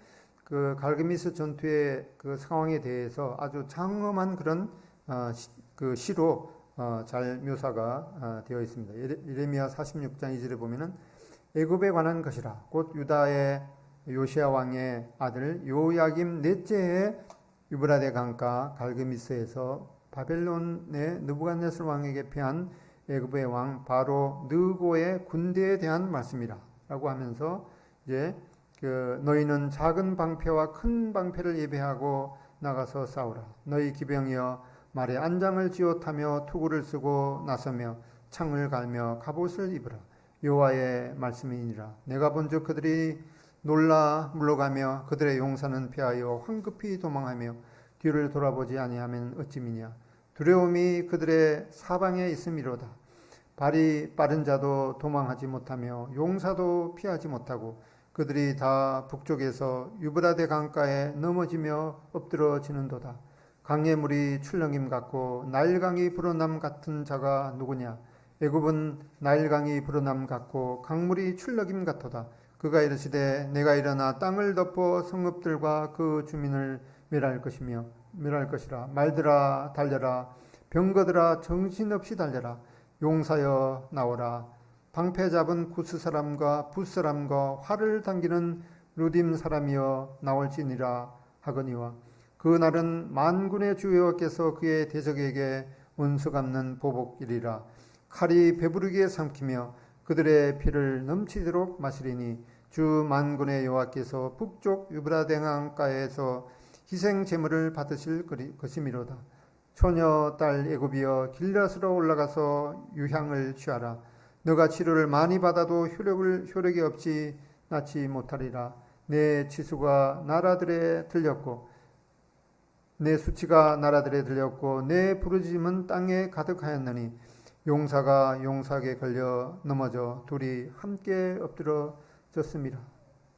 그 갈그미스 전투의 그 상황에 대해서 아주 장엄한 그런 그 시로 잘 묘사가 되어 있습니다. 예레미야 46장 2절에 보면은 애굽에 관한 것이라. 곧 유다의 요시아 왕의 아들 요야김 넷째 해에 유브라데 강가 갈그미스에서 바벨론의 느부갓네살 왕에게 패한 애굽의 왕 바로 느고의 군대에 대한 말씀이라 라고 하면서 이제 그 너희는 작은 방패와 큰 방패를 예배하고 나가서 싸우라. 너희 기병이여 말에 안장을 지어 타며 투구를 쓰고 나서며 창을 갈며 갑옷을 입으라. 여호와의 말씀이니라. 내가 본즉 그들이 놀라 물러가며 그들의 용사는 피하여 황급히 도망하며 뒤를 돌아보지 아니하면 어찌미냐. 두려움이 그들의 사방에 있음이로다. 발이 빠른 자도 도망하지 못하며 용사도 피하지 못하고 그들이 다 북쪽에서 유브라데 강가에 넘어지며 엎드러지는도다. 강의 물이 출렁임 같고 나일강이 불어남 같은 자가 누구냐. 애굽은 나일강이 불어남 같고 강물이 출렁임 같도다. 그가 이르시되 내가 일어나 땅을 덮어 성읍들과 그 주민을 멸할 것이라. 말들아 달려라. 병거들아 정신없이 달려라. 용사여 나오라. 방패 잡은 구스 사람과 붓 사람과 활을 당기는 루딤 사람이여 나올지니라 하거니와 그 날은 만군의 주 여호와께서 그의 대적에게 원수 갚는 보복이리라. 칼이 배부르게 삼키며 그들의 피를 넘치도록 마시리니 주 만군의 여호와께서 북쪽 유브라데 강가에서 희생 제물을 받으실 것이미로다. 처녀 딸 애굽이여 길앗으로 올라가서 유향을 취하라. 너가 치료를 많이 받아도 효력이 없이 낫지 못하리라. 내 치수가 나라들에 들렸고 내 수치가 나라들에 들렸고 내 부르짖음은 땅에 가득하였느니 용사가 용사에게 걸려 넘어져 둘이 함께 엎드러졌습니다.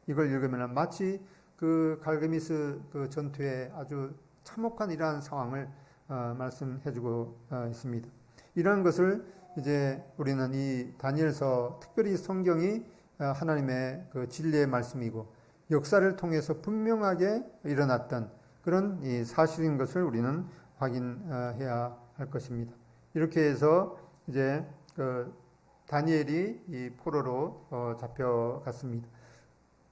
이걸 읽으면 마치 그 갈그미스 그 전투의 아주 참혹한 이러한 상황을 말씀해주고 있습니다. 이러한 것을 이제 우리는 이 다니엘서 특별히 성경이 하나님의 그 진리의 말씀이고 역사를 통해서 분명하게 일어났던 그런 이 사실인 것을 우리는 확인해야 할 것입니다. 이렇게 해서 이제 그 다니엘이 이 포로로 잡혀갔습니다.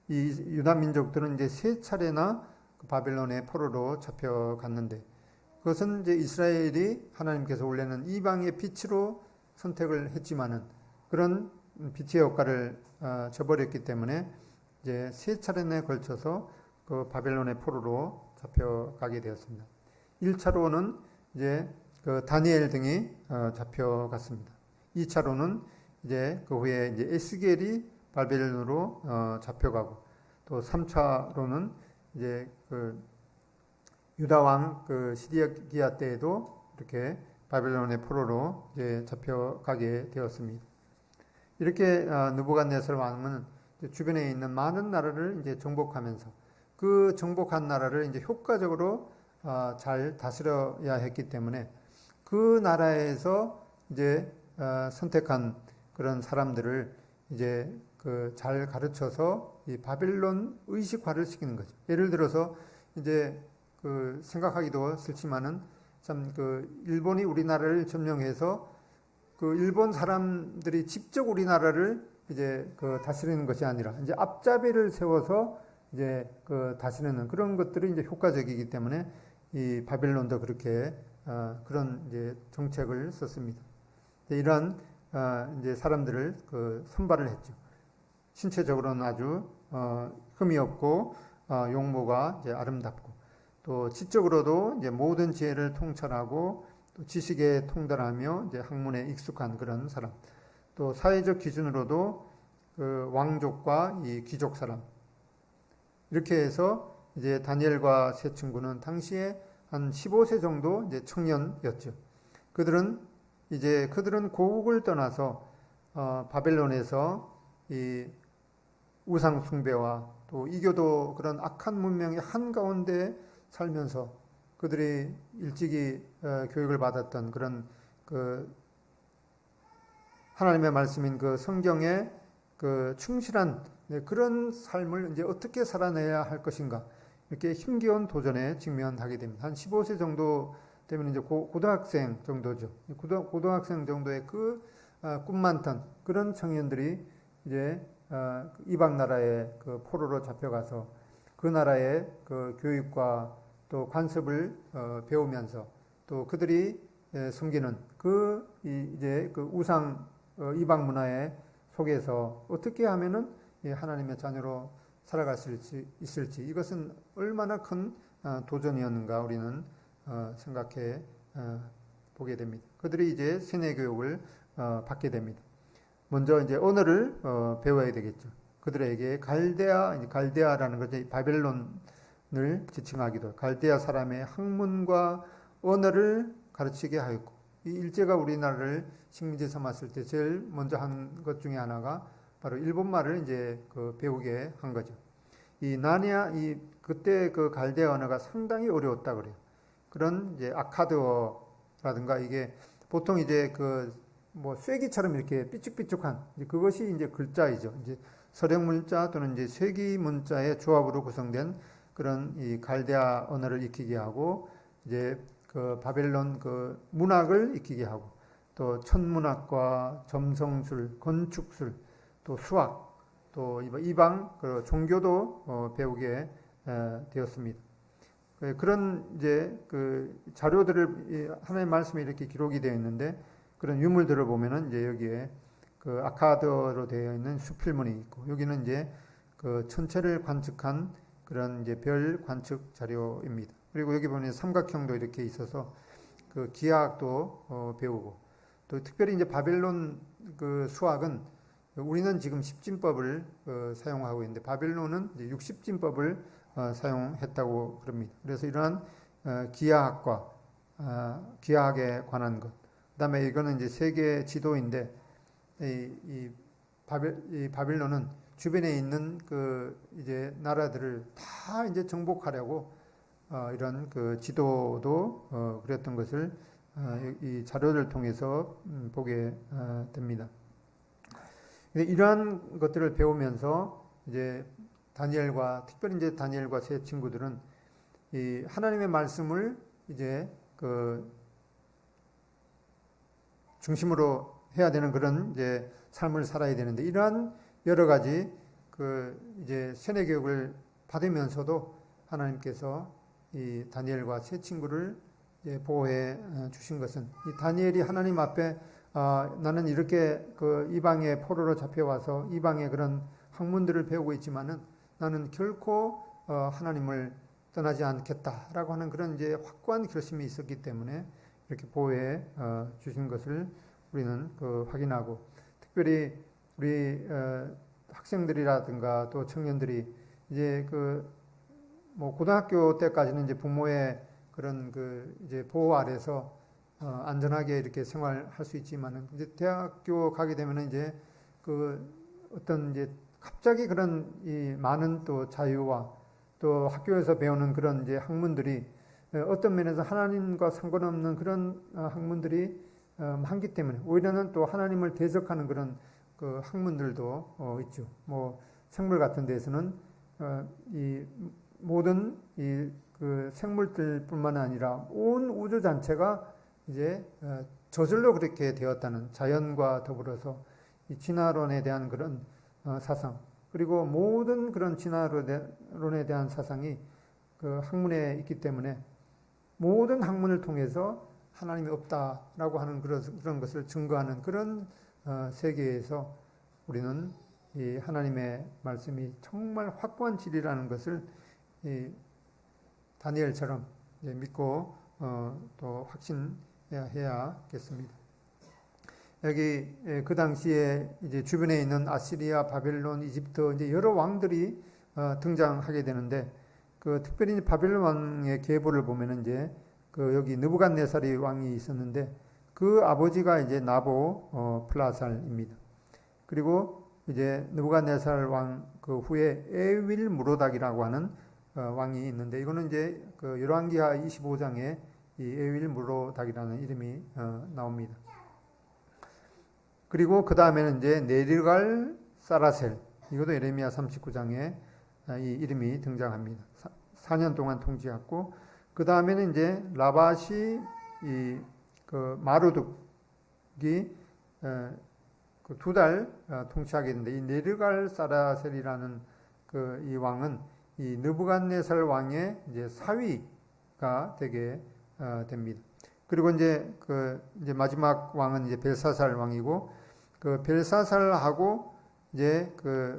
이 유다 민족들은 이제 세 차례나 바벨론의 포로로 잡혀갔는데 그것은 이제 이스라엘이 하나님께서 원래는 이방의 빛으로 선택을 했지만은 그런 빛의 역할을 저버렸기 때문에 이제 세 차례에 걸쳐서 그 바벨론의 포로로 잡혀가게 되었습니다. 1차로는 이제 그 다니엘 등이 잡혀갔습니다. 2차로는 이제 그 후에 이제 에스겔이 바벨론으로 잡혀가고 또 3차로는 이제 그 유다 왕 그 시디기야 때에도 이렇게 바벨론의 포로로 이제 잡혀가게 되었습니다. 이렇게 느부갓네살 왕은 주변에 있는 많은 나라를 이제 정복하면서 그 정복한 나라를 이제 효과적으로 잘 다스려야 했기 때문에 그 나라에서 이제 선택한 그런 사람들을 이제 그 잘 가르쳐서 이 바벨론 의식화를 시키는 거죠. 예를 들어서 이제 그 생각하기도 싫지만은 참 그 일본이 우리나라를 점령해서 그 일본 사람들이 직접 우리나라를 이제 그 다스리는 것이 아니라 이제 앞잡이를 세워서 이제 그 다스리는 그런 것들이 이제 효과적이기 때문에 이 바벨론도 그렇게 그런 이제 정책을 썼습니다. 이러한 이제 사람들을 그 선발을 했죠. 신체적으로는 아주 흠이 없고 용모가 이제 아름답고 또 지적으로도 이제 모든 지혜를 통찰하고 또 지식에 통달하며 이제 학문에 익숙한 그런 사람. 또 사회적 기준으로도 그 왕족과 이 귀족 사람. 이렇게 해서 이제 다니엘과 세 친구는 당시에 한 15세 정도 이제 청년이었죠. 그들은 고국을 떠나서 바벨론에서 이 우상 숭배와 또 이교도 그런 악한 문명의 한가운데 살면서 그들이 일찍이 교육을 받았던 그런 그 하나님의 말씀인 그 성경에 그 충실한 그런 삶을 이제 어떻게 살아내야 할 것인가 이렇게 힘겨운 도전에 직면하게 됩니다. 한 15세 정도 되면 이제 고등학생 정도죠. 고등학생 정도의 그 꿈 많던 그런 청년들이 이제 이방 나라의 그 포로로 잡혀가서 그 나라의 그 교육과 또 관습을 배우면서 또 그들이 섬기는 이제 그 우상 이방 문화의 속에서 어떻게 하면은 하나님의 자녀로 살아갈 수 있을지 이것은 얼마나 큰 도전이었는가 우리는 생각해 보게 됩니다. 그들이 이제 세뇌 교육을 받게 됩니다. 먼저 이제 언어를 배워야 되겠죠. 그들에게 갈대아라는 것이 바벨론을 지칭하기도, 갈대아 사람의 학문과 언어를 가르치게 하였고, 이 일제가 우리나라를 식민지 삼았을 때 제일 먼저 한 것 중에 하나가 바로 일본말을 이제 배우게 한 거죠. 그때 그 갈대아 언어가 상당히 어려웠다 그래요. 그런 이제 아카드어라든가 이게 보통 이제 쐐기처럼 이렇게 삐쭉삐쭉한 그것이 이제 글자이죠. 이제 서령 문자 또는 이제 쇠기 문자의 조합으로 구성된 그런 이 갈대아 언어를 익히게 하고 이제 그 바벨론 그 문학을 익히게 하고 또 천문학과 점성술, 건축술, 또 수학, 또 이방 종교도 배우게 되었습니다. 그런 이제 그 자료들을 하나님의 말씀에 이렇게 기록이 되어 있는데 그런 유물들을 보면은 이제 여기에 그 아카드어로 되어 있는 수필문이 있고 여기는 이제 그 천체를 관측한 그런 이제 별 관측 자료입니다. 그리고 여기 보면 삼각형도 이렇게 있어서 그 기하학도 배우고 또 특별히 이제 바벨론 그 수학은 우리는 지금 십진법을 사용하고 있는데 바벨론은 이제 육십진법을 사용했다고 그럽니다. 그래서 이러한 기하학과 기하학에 관한 것. 그다음에 이거는 이제 세계 지도인데 이 바벨론은 주변에 있는 그 이제 나라들을 다 이제 정복하려고 이런 그 지도도 그랬던 것을 이 자료를 통해서 보게 됩니다. 이러한 것들을 배우면서 이제 특별히 이제 다니엘과 세 친구들은 이 하나님의 말씀을 이제 그 중심으로 해야 되는 그런 이제 삶을 살아야 되는데 이러한 여러 가지 그 이제 세뇌 교육을 받으면서도 하나님께서 이 다니엘과 세 친구를 보호해 주신 것은 이 다니엘이 하나님 앞에 나는 이렇게 그 이방의 포로로 잡혀와서 이방의 그런 학문들을 배우고 있지만은 나는 결코 하나님을 떠나지 않겠다라고 하는 그런 이제 확고한 결심이 있었기 때문에 이렇게 보호해 주신 것을 우리는 확인하고 특별히 우리 학생들이라든가 또 청년들이 이제 뭐 고등학교 때까지는 이제 부모의 그런 이제 보호 아래서 안전하게 이렇게 생활할 수 있지만은 이제 대학교 가게 되면은 이제 어떤 이제 갑자기 그런 이 많은 또 자유와 또 학교에서 배우는 그런 이제 학문들이 어떤 면에서 하나님과 상관없는 그런 학문들이 많기 때문에 오히려는 또 하나님을 대적하는 그런 그 학문들도 있죠. 뭐 생물 같은 데서는 이 모든 그 생물들뿐만 아니라 온 우주 전체가 이제 저절로 그렇게 되었다는 자연과 더불어서 이 진화론에 대한 그런 사상 그리고 모든 그런 진화론에 대한 사상이 그 학문에 있기 때문에 모든 학문을 통해서 하나님이 없다라고 하는 그런 것을 증거하는 그런 세계에서 우리는 이 하나님의 말씀이 정말 확고한 진리라는 것을 이 다니엘처럼 믿고 또 확신해야겠습니다. 여기 그 당시에 이제 주변에 있는 아시리아, 바벨론, 이집트 이제 여러 왕들이 등장하게 되는데 특별히 바벨론 왕의 계보를 보면은 이제 여기 느부갓네살이 왕이 있었는데 그 아버지가 이제 나보 플라살입니다. 그리고 이제 느부갓네살 왕 그 후에 에윌 무로닥이라고 하는 왕이 있는데 이거는 이제 열왕기하 25장에 이 에윌 무로닥이라는 이름이 나옵니다. 그리고 그 다음에는 이제 네르갈 사라셀 이것도 예레미야 39장에 이 이름이 등장합니다. 4년 동안 통치했고 그 다음에는 이제 라바시 마루둑이 2달 통치하게 되는데 이 네르갈 사라셀이라는 이 왕은 이 느부갓네살 왕의 이제 사위가 되게 됩니다. 그리고 이제 이제 마지막 왕은 이제 벨사살 왕이고 벨사살하고 이제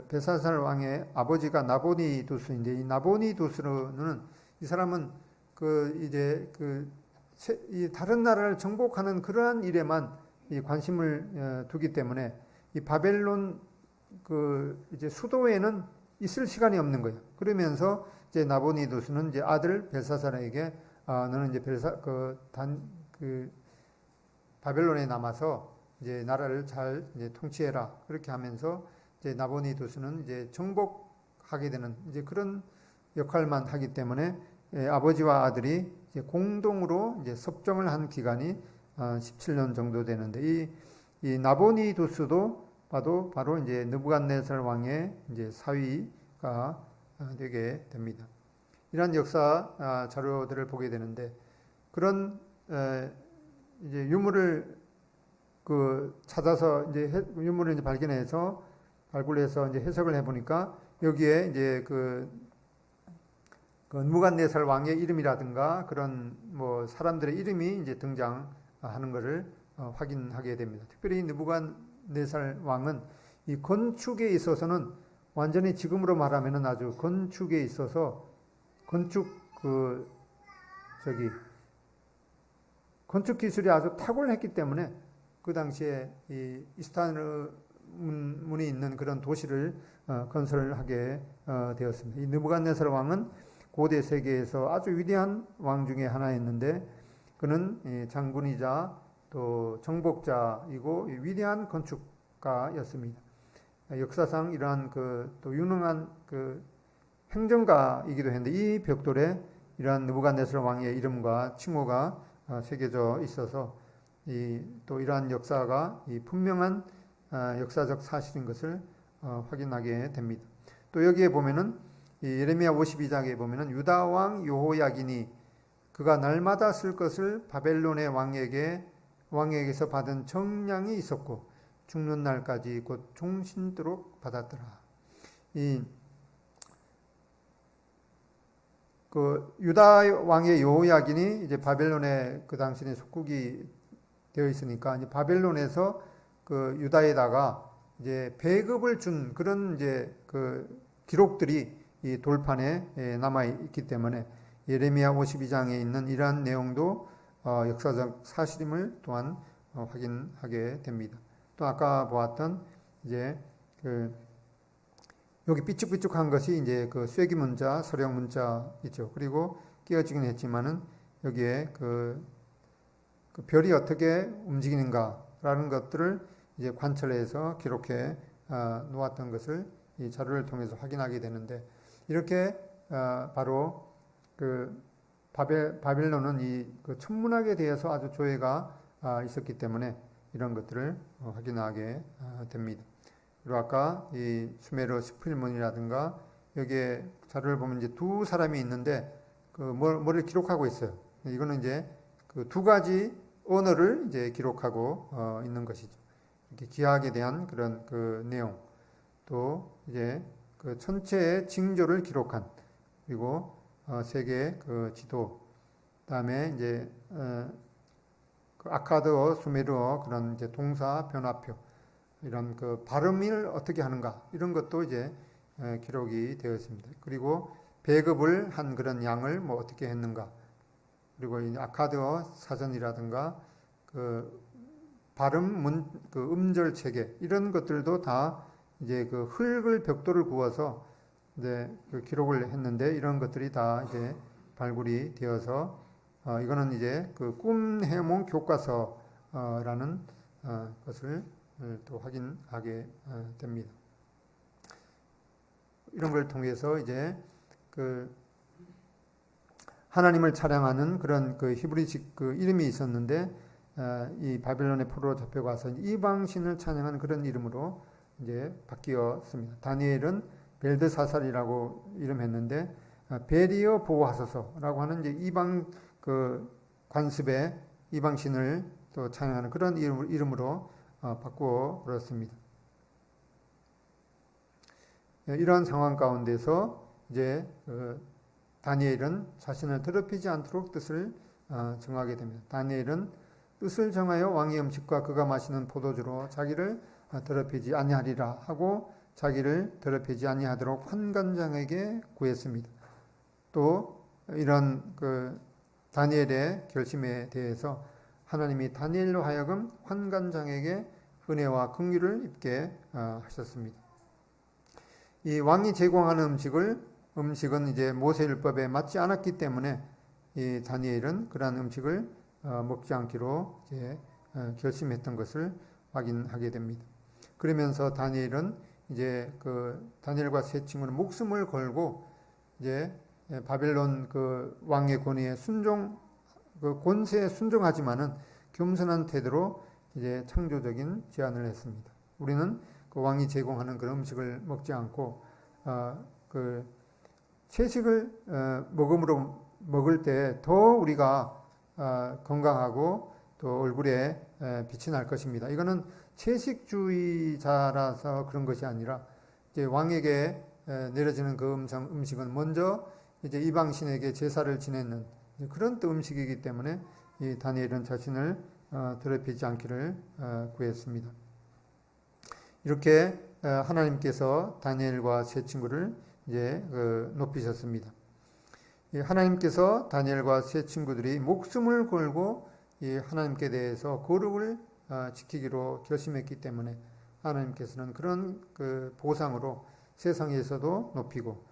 벨사살 왕의 아버지가 나보니두스인데 이 나보니두스는 이 사람은 이제 이 다른 나라를 정복하는 그러한 일에만 이 관심을 두기 때문에 이 바벨론 이제 수도에는 있을 시간이 없는 거예요. 그러면서 이제 나보니두스는 이제 아들 벨사살에게 너는 이제 바벨론에 남아서 이제 나라를 잘 이제 통치해라. 그렇게 하면서 이제 나보니두스는 이제 정복하게 되는 이제 그런 역할만 하기 때문에 아버지와 아들이 이제 공동으로 이제 섭정을 한 기간이 17년 정도 되는데 이 나보니두스도 봐도 바로 이제 느부갓네살 왕의 이제 사위가 되게 됩니다. 이런 역사 자료들을 보게 되는데 그런 이제 유물을 찾아서 이제 유물을 이제 발굴해서 이제 해석을 해보니까 여기에 이제 느부갓네살 왕의 이름이라든가 그런 뭐 사람들의 이름이 이제 등장하는 것을 확인하게 됩니다. 특별히 느부갓네살 왕은 이 건축에 있어서는 완전히 지금으로 말하면은 아주 건축에 있어서 건축 기술이 아주 탁월했기 때문에 그 당시에 이 이스탄불문이 있는 그런 도시를 건설하게 되었습니다. 이 느부갓네살 왕은 고대 세계에서 아주 위대한 왕 중에 하나였는데 그는 장군이자 또 정복자이고 위대한 건축가였습니다. 역사상 이러한 또 유능한 행정가이기도 했는데 이 벽돌에 이러한 느부갓네살 왕의 이름과 칭호가 새겨져 있어서 또 이러한 역사가 분명한 역사적 사실인 것을 확인하게 됩니다. 또 여기에 보면은 예레미야 52장에 보면은 유다 왕 여호야긴이 그가 날마다 쓸 것을 바벨론의 왕에게서 받은 정량이 있었고 죽는 날까지 곧 종신토록 받았더라. 유다 왕의 여호야긴이 이제 바벨론에 그 당시에 속국이 되어 있으니까 이제 바벨론에서 유다에다가 이제 배급을 준 그런 이제 기록들이 이 돌판에 남아 있기 때문에 예레미야 52장에 있는 이러한 내용도 역사적 사실임을 또한 확인하게 됩니다. 또 아까 보았던 이제 여기 삐쭉삐쭉한 것이 이제 쐐기 문자, 서령 문자 있죠. 그리고 끼어지긴 했지만은 여기에 별이 어떻게 움직이는가라는 것들을 이제 관찰해서 기록해 놓았던 것을 이 자료를 통해서 확인하게 되는데 이렇게 바로 바벨론은 이 천문학에 대해서 아주 조예가 있었기 때문에 이런 것들을 확인하게 됩니다. 그리고 아까 이 수메르 스필문이라든가 여기에 자료를 보면 이제 두 사람이 있는데 뭐를 기록하고 있어요. 이거는 이제 두 가지 언어를 이제 기록하고 있는 것이죠. 이렇게 기하학에 대한 그런 내용, 또 이제 천체의 징조를 기록한 그리고 세계의 지도, 그다음에 이제 아카드어, 수메르어 그런 이제 동사 변화표 이런 발음을 어떻게 하는가 이런 것도 이제 기록이 되어 있습니다. 그리고 배급을 한 그런 양을 뭐 어떻게 했는가, 그리고 이 아카드어 사전이라든가 발음 음절 체계 이런 것들도 다 이제 흙을 벽돌을 구워서 이제 기록을 했는데 이런 것들이 다 이제 발굴이 되어서 이거는 이제 꿈 해몽 교과서라는 것을 또 확인하게 됩니다. 이런 걸 통해서 이제 하나님을 찬양하는 그런 히브리식 이름이 있었는데 이 바벨론의 포로로 잡혀가서 이방신을 찬양하는 그런 이름으로 이제 바뀌었습니다. 다니엘은 벨드사살이라고 이름했는데 베리어 보호하소서라고 하는 이제 이방 관습의 이방신을 또 찬양하는 그런 이름으로 바꾸어 버렸습니다. 이러한 상황 가운데서 이제 다니엘은 자신을 더럽히지 않도록 뜻을 정하게 됩니다. 다니엘은 뜻을 정하여 왕의 음식과 그가 마시는 포도주로 자기를 더럽히지 아니하리라 하고 자기를 더럽히지 아니하도록 환관장에게 구했습니다. 또 이런 다니엘의 결심에 대해서 하나님이 다니엘로 하여금 환관장에게 은혜와 긍휼을 입게 하셨습니다. 이 왕이 제공하는 음식은 이제 모세율법에 맞지 않았기 때문에 이 다니엘은 그러한 음식을 먹지 않기로 이제 결심했던 것을 확인하게 됩니다. 그러면서 다니엘은 이제 다니엘과 세 친구는 목숨을 걸고 이제 바벨론 왕의 권위에 권세에 순종하지만은 겸손한 태도로 이제 창조적인 제안을 했습니다. 우리는 왕이 제공하는 그런 음식을 먹지 않고 채식을 먹을 때 더 우리가 건강하고 또 얼굴에 빛이 날 것입니다. 이거는 채식주의자라서 그런 것이 아니라 이제 왕에게 내려지는 그 음식은 먼저 이제 이방신에게 제사를 지내는 그런 또 음식이기 때문에 이 다니엘은 자신을 더럽히지 않기를 구했습니다. 이렇게 하나님께서 다니엘과 세 친구를 이제 높이셨습니다. 하나님께서 다니엘과 세 친구들이 목숨을 걸고 이 하나님께 대해서 거룩을 지키기로 결심했기 때문에 하나님께서는 그런 보상으로 세상에서도 높이고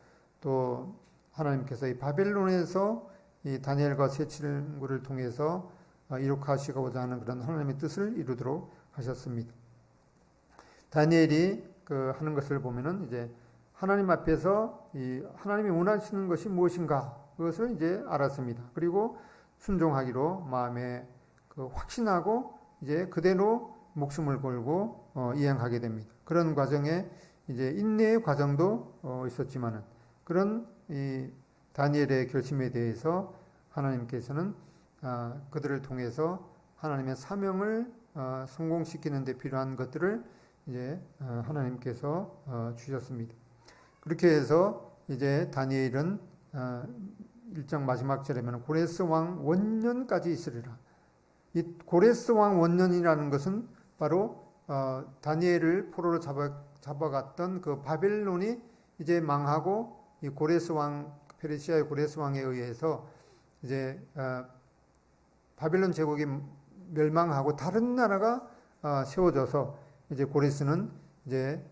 또 하나님께서 이 바벨론에서 이 다니엘과 세 친구를 통해서 이룩하시고자 하는 그런 하나님의 뜻을 이루도록 하셨습니다. 다니엘이 하는 것을 보면은 이제 하나님 앞에서 이 하나님이 원하시는 것이 무엇인가 그것을 이제 알았습니다. 그리고 순종하기로 마음에 확신하고 이제 그대로 목숨을 걸고 이행하게 됩니다. 그런 과정에 이제 인내의 과정도 있었지만은 그런 이 다니엘의 결심에 대해서 하나님께서는 그들을 통해서 하나님의 사명을 성공시키는 데 필요한 것들을 이제 하나님께서 주셨습니다. 그렇게 해서 이제 다니엘은 1장 마지막 절에면 고레스 왕 원년까지 있으리라. 이 고레스 왕 원년이라는 것은 바로 다니엘을 포로로 잡아갔던 그 바벨론이 이제 망하고 이 고레스 왕 페르시아의 고레스 왕에 의해서 이제 바벨론 제국이 멸망하고 다른 나라가 세워져서 이제 고레스는 이제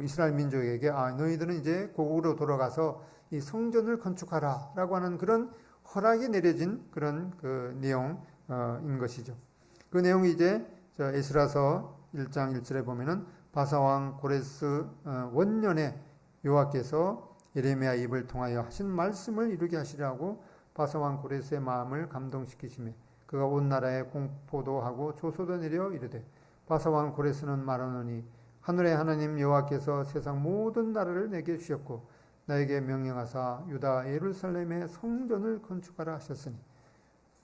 이스라엘 민족에게 너희들은 이제 고국으로 돌아가서 이 성전을 건축하라라고 하는 그런 허락이 내려진 그런 내용인 것이죠. 그 내용이 이제 에스라서 1장 1절에 보면은 바사왕 고레스 원년에 여호와께서 예레미야 입을 통하여 하신 말씀을 이루게 하시라고 바사왕 고레스의 마음을 감동시키시매 그가 온 나라에 공포도 하고 조소도 내려 이르되 바사왕 고레스는 말하노니 하늘의 하나님 여호와께서 세상 모든 나라를 내게 주셨고 나에게 명령하사 유다 예루살렘의 성전을 건축하라 하셨으니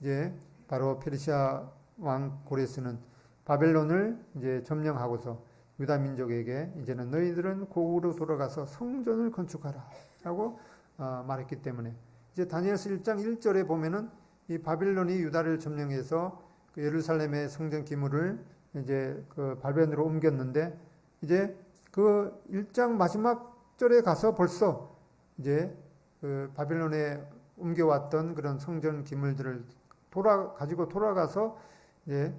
이제 바로 페르시아 왕 고레스는 바벨론을 이제 점령하고서 유다 민족에게 이제는 너희들은 고국으로 돌아가서 성전을 건축하라라고 말했기 때문에 이제 다니엘서 1장 1절에 보면은 이 바벨론이 유다를 점령해서 예루살렘의 성전 기물을 이제 바벨론으로 옮겼는데 이제 1장 마지막 절에 가서 벌써 이제 바벨론에 옮겨왔던 그런 성전 기물들을 가지고 돌아가서 이제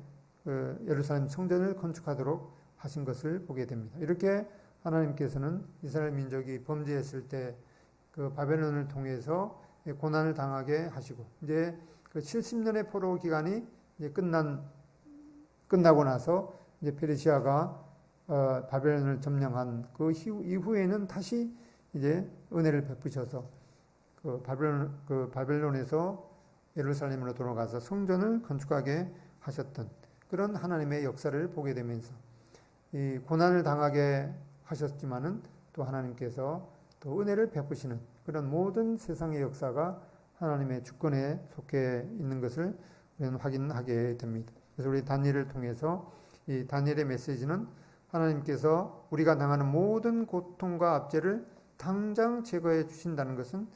예루살렘 성전을 건축하도록 하신 것을 보게 됩니다. 이렇게 하나님께서는 이스라엘 민족이 범죄했을 때 바벨론을 통해서 고난을 당하게 하시고 이제 70년의 포로 기간이 이제 끝나고 나서 이제 페르시아가 바벨론을 점령한 그 이후에는 다시 이제 은혜를 베푸셔서 바벨론에서 예루살렘으로 돌아가서 성전을 건축하게 하셨던 그런 하나님의 역사를 보게 되면서 이 고난을 당하게 하셨지만은 또 하나님께서 또 은혜를 베푸시는 그런 모든 세상의 역사가 하나님의 주권에 속해 있는 것을 우리는 확인하게 됩니다. 그래서 우리 다니엘을 통해서 이 다니엘의 메시지는 하나님께서 우리가 당하는 모든 고통과 압제를 당장 제거해 주신다는 것은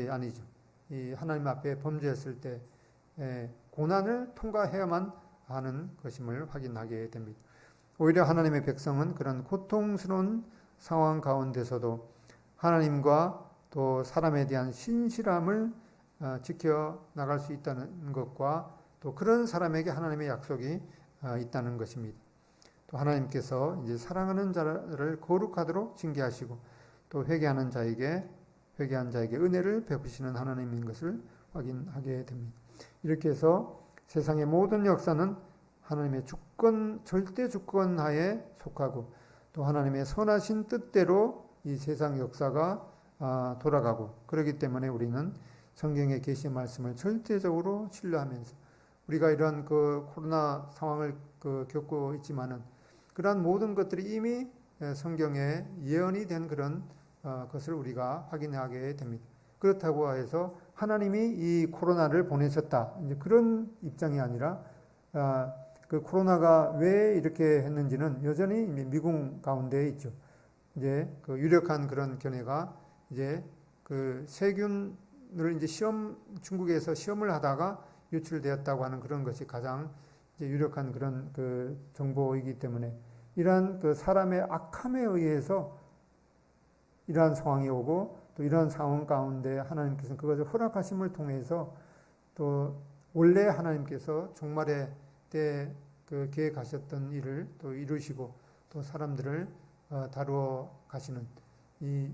아니죠. 이 하나님 앞에 범죄했을 때 고난을 통과해야만 하는 것임을 확인하게 됩니다. 오히려 하나님의 백성은 그런 고통스러운 상황 가운데서도 하나님과 또 사람에 대한 신실함을 지켜 나갈 수 있다는 것과 또 그런 사람에게 하나님의 약속이 있다는 것입니다. 또 하나님께서 이제 사랑하는 자를 거룩하도록 징계하시고 또 회개한 자에게 은혜를 베푸시는 하나님인 것을 확인하게 됩니다. 이렇게 해서 세상의 모든 역사는 하나님의 절대 주권 하에 속하고 또 하나님의 선하신 뜻대로 이 세상 역사가 돌아가고, 그렇기 때문에 우리는 성경의 계시 말씀을 절대적으로 신뢰하면서, 우리가 이런 그 코로나 상황을 겪고 있지만은 그러한 모든 것들이 이미 성경에 예언이 된 그런 것을 우리가 확인하게 됩니다. 그렇다고 해서 하나님이 이 코로나를 보내셨다, 이제 그런 입장이 아니라 그 코로나가 왜 이렇게 했는지는 여전히 미궁 가운데 있죠. 이제 그 유력한 그런 견해가 이제 그 세균을 이제 중국에서 시험을 하다가 유출되었다고 하는 그런 것이 가장 이제 유력한 그런 그 정보이기 때문에, 이러한 그 사람의 악함에 의해서 이러한 상황이 오고 또 이러한 상황 가운데 하나님께서는 그것을 허락하심을 통해서 또 원래 하나님께서 종말의 때 그 계획하셨던 일을 또 이루시고 또 사람들을 다루어 가시는, 이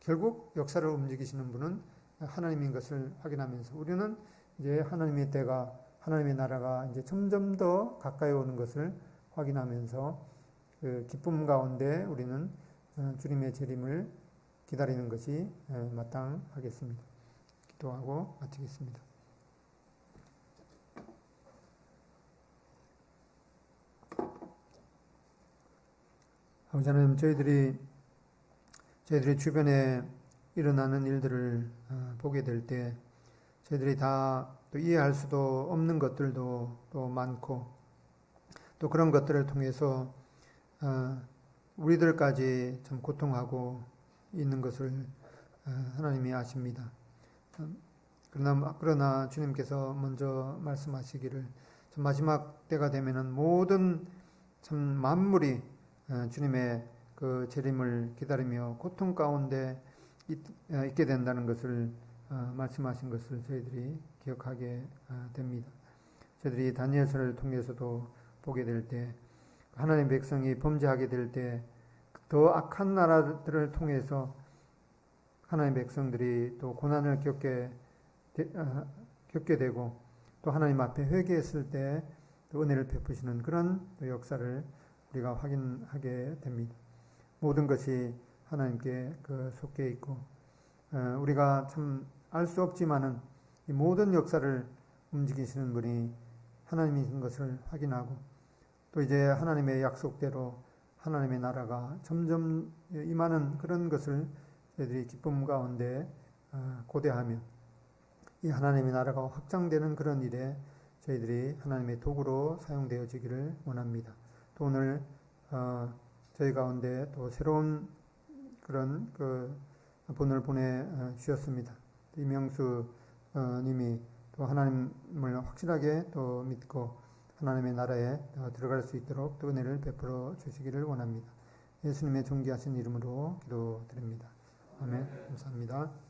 결국 역사를 움직이시는 분은 하나님인 것을 확인하면서 우리는 이제 하나님의 때가, 하나님의 나라가 이제 점점 더 가까이 오는 것을 확인하면서 그 기쁨 가운데 우리는 주님의 재림을 기다리는 것이 마땅하겠습니다. 기도하고 마치겠습니다. 아버지 하나님, 저희들이 주변에 일어나는 일들을 보게 될 때 저희들이 다 또 이해할 수도 없는 것들도 또 많고, 또 그런 것들을 통해서 우리들까지 참 고통하고 있는 것을 하나님이 아십니다. 그러나 주님께서 먼저 말씀하시기를 참 마지막 때가 되면은 모든 참 만물이 주님의 그 재림을 기다리며 고통 가운데 있게 된다는 것을 말씀하신 것을 저희들이 기억하게 됩니다. 저희들이 다니엘서를 통해서도 보게 될 때 하나님의 백성이 범죄하게 될 때 더 악한 나라들을 통해서 하나님의 백성들이 또 고난을 겪게 되고 또 하나님 앞에 회개했을 때 또 은혜를 베푸시는 그런 역사를 우리가 확인하게 됩니다. 모든 것이 하나님께 속해 있고 우리가 참 알 수 없지만은 이 모든 역사를 움직이시는 분이 하나님이신 것을 확인하고, 또 이제 하나님의 약속대로 하나님의 나라가 점점 임하는 그런 것을 저희들이 기쁨 가운데 고대하며 이 하나님의 나라가 확장되는 그런 일에 저희들이 하나님의 도구로 사용되어지기를 원합니다. 또 오늘 저희 가운데 또 새로운 그런 분을 보내주셨습니다. 이명수 님이 또 하나님을 확실하게 또 믿고 하나님의 나라에 들어갈 수 있도록 또 은혜를 베풀어 주시기를 원합니다. 예수님의 존귀하신 이름으로 기도드립니다. 아멘. 감사합니다.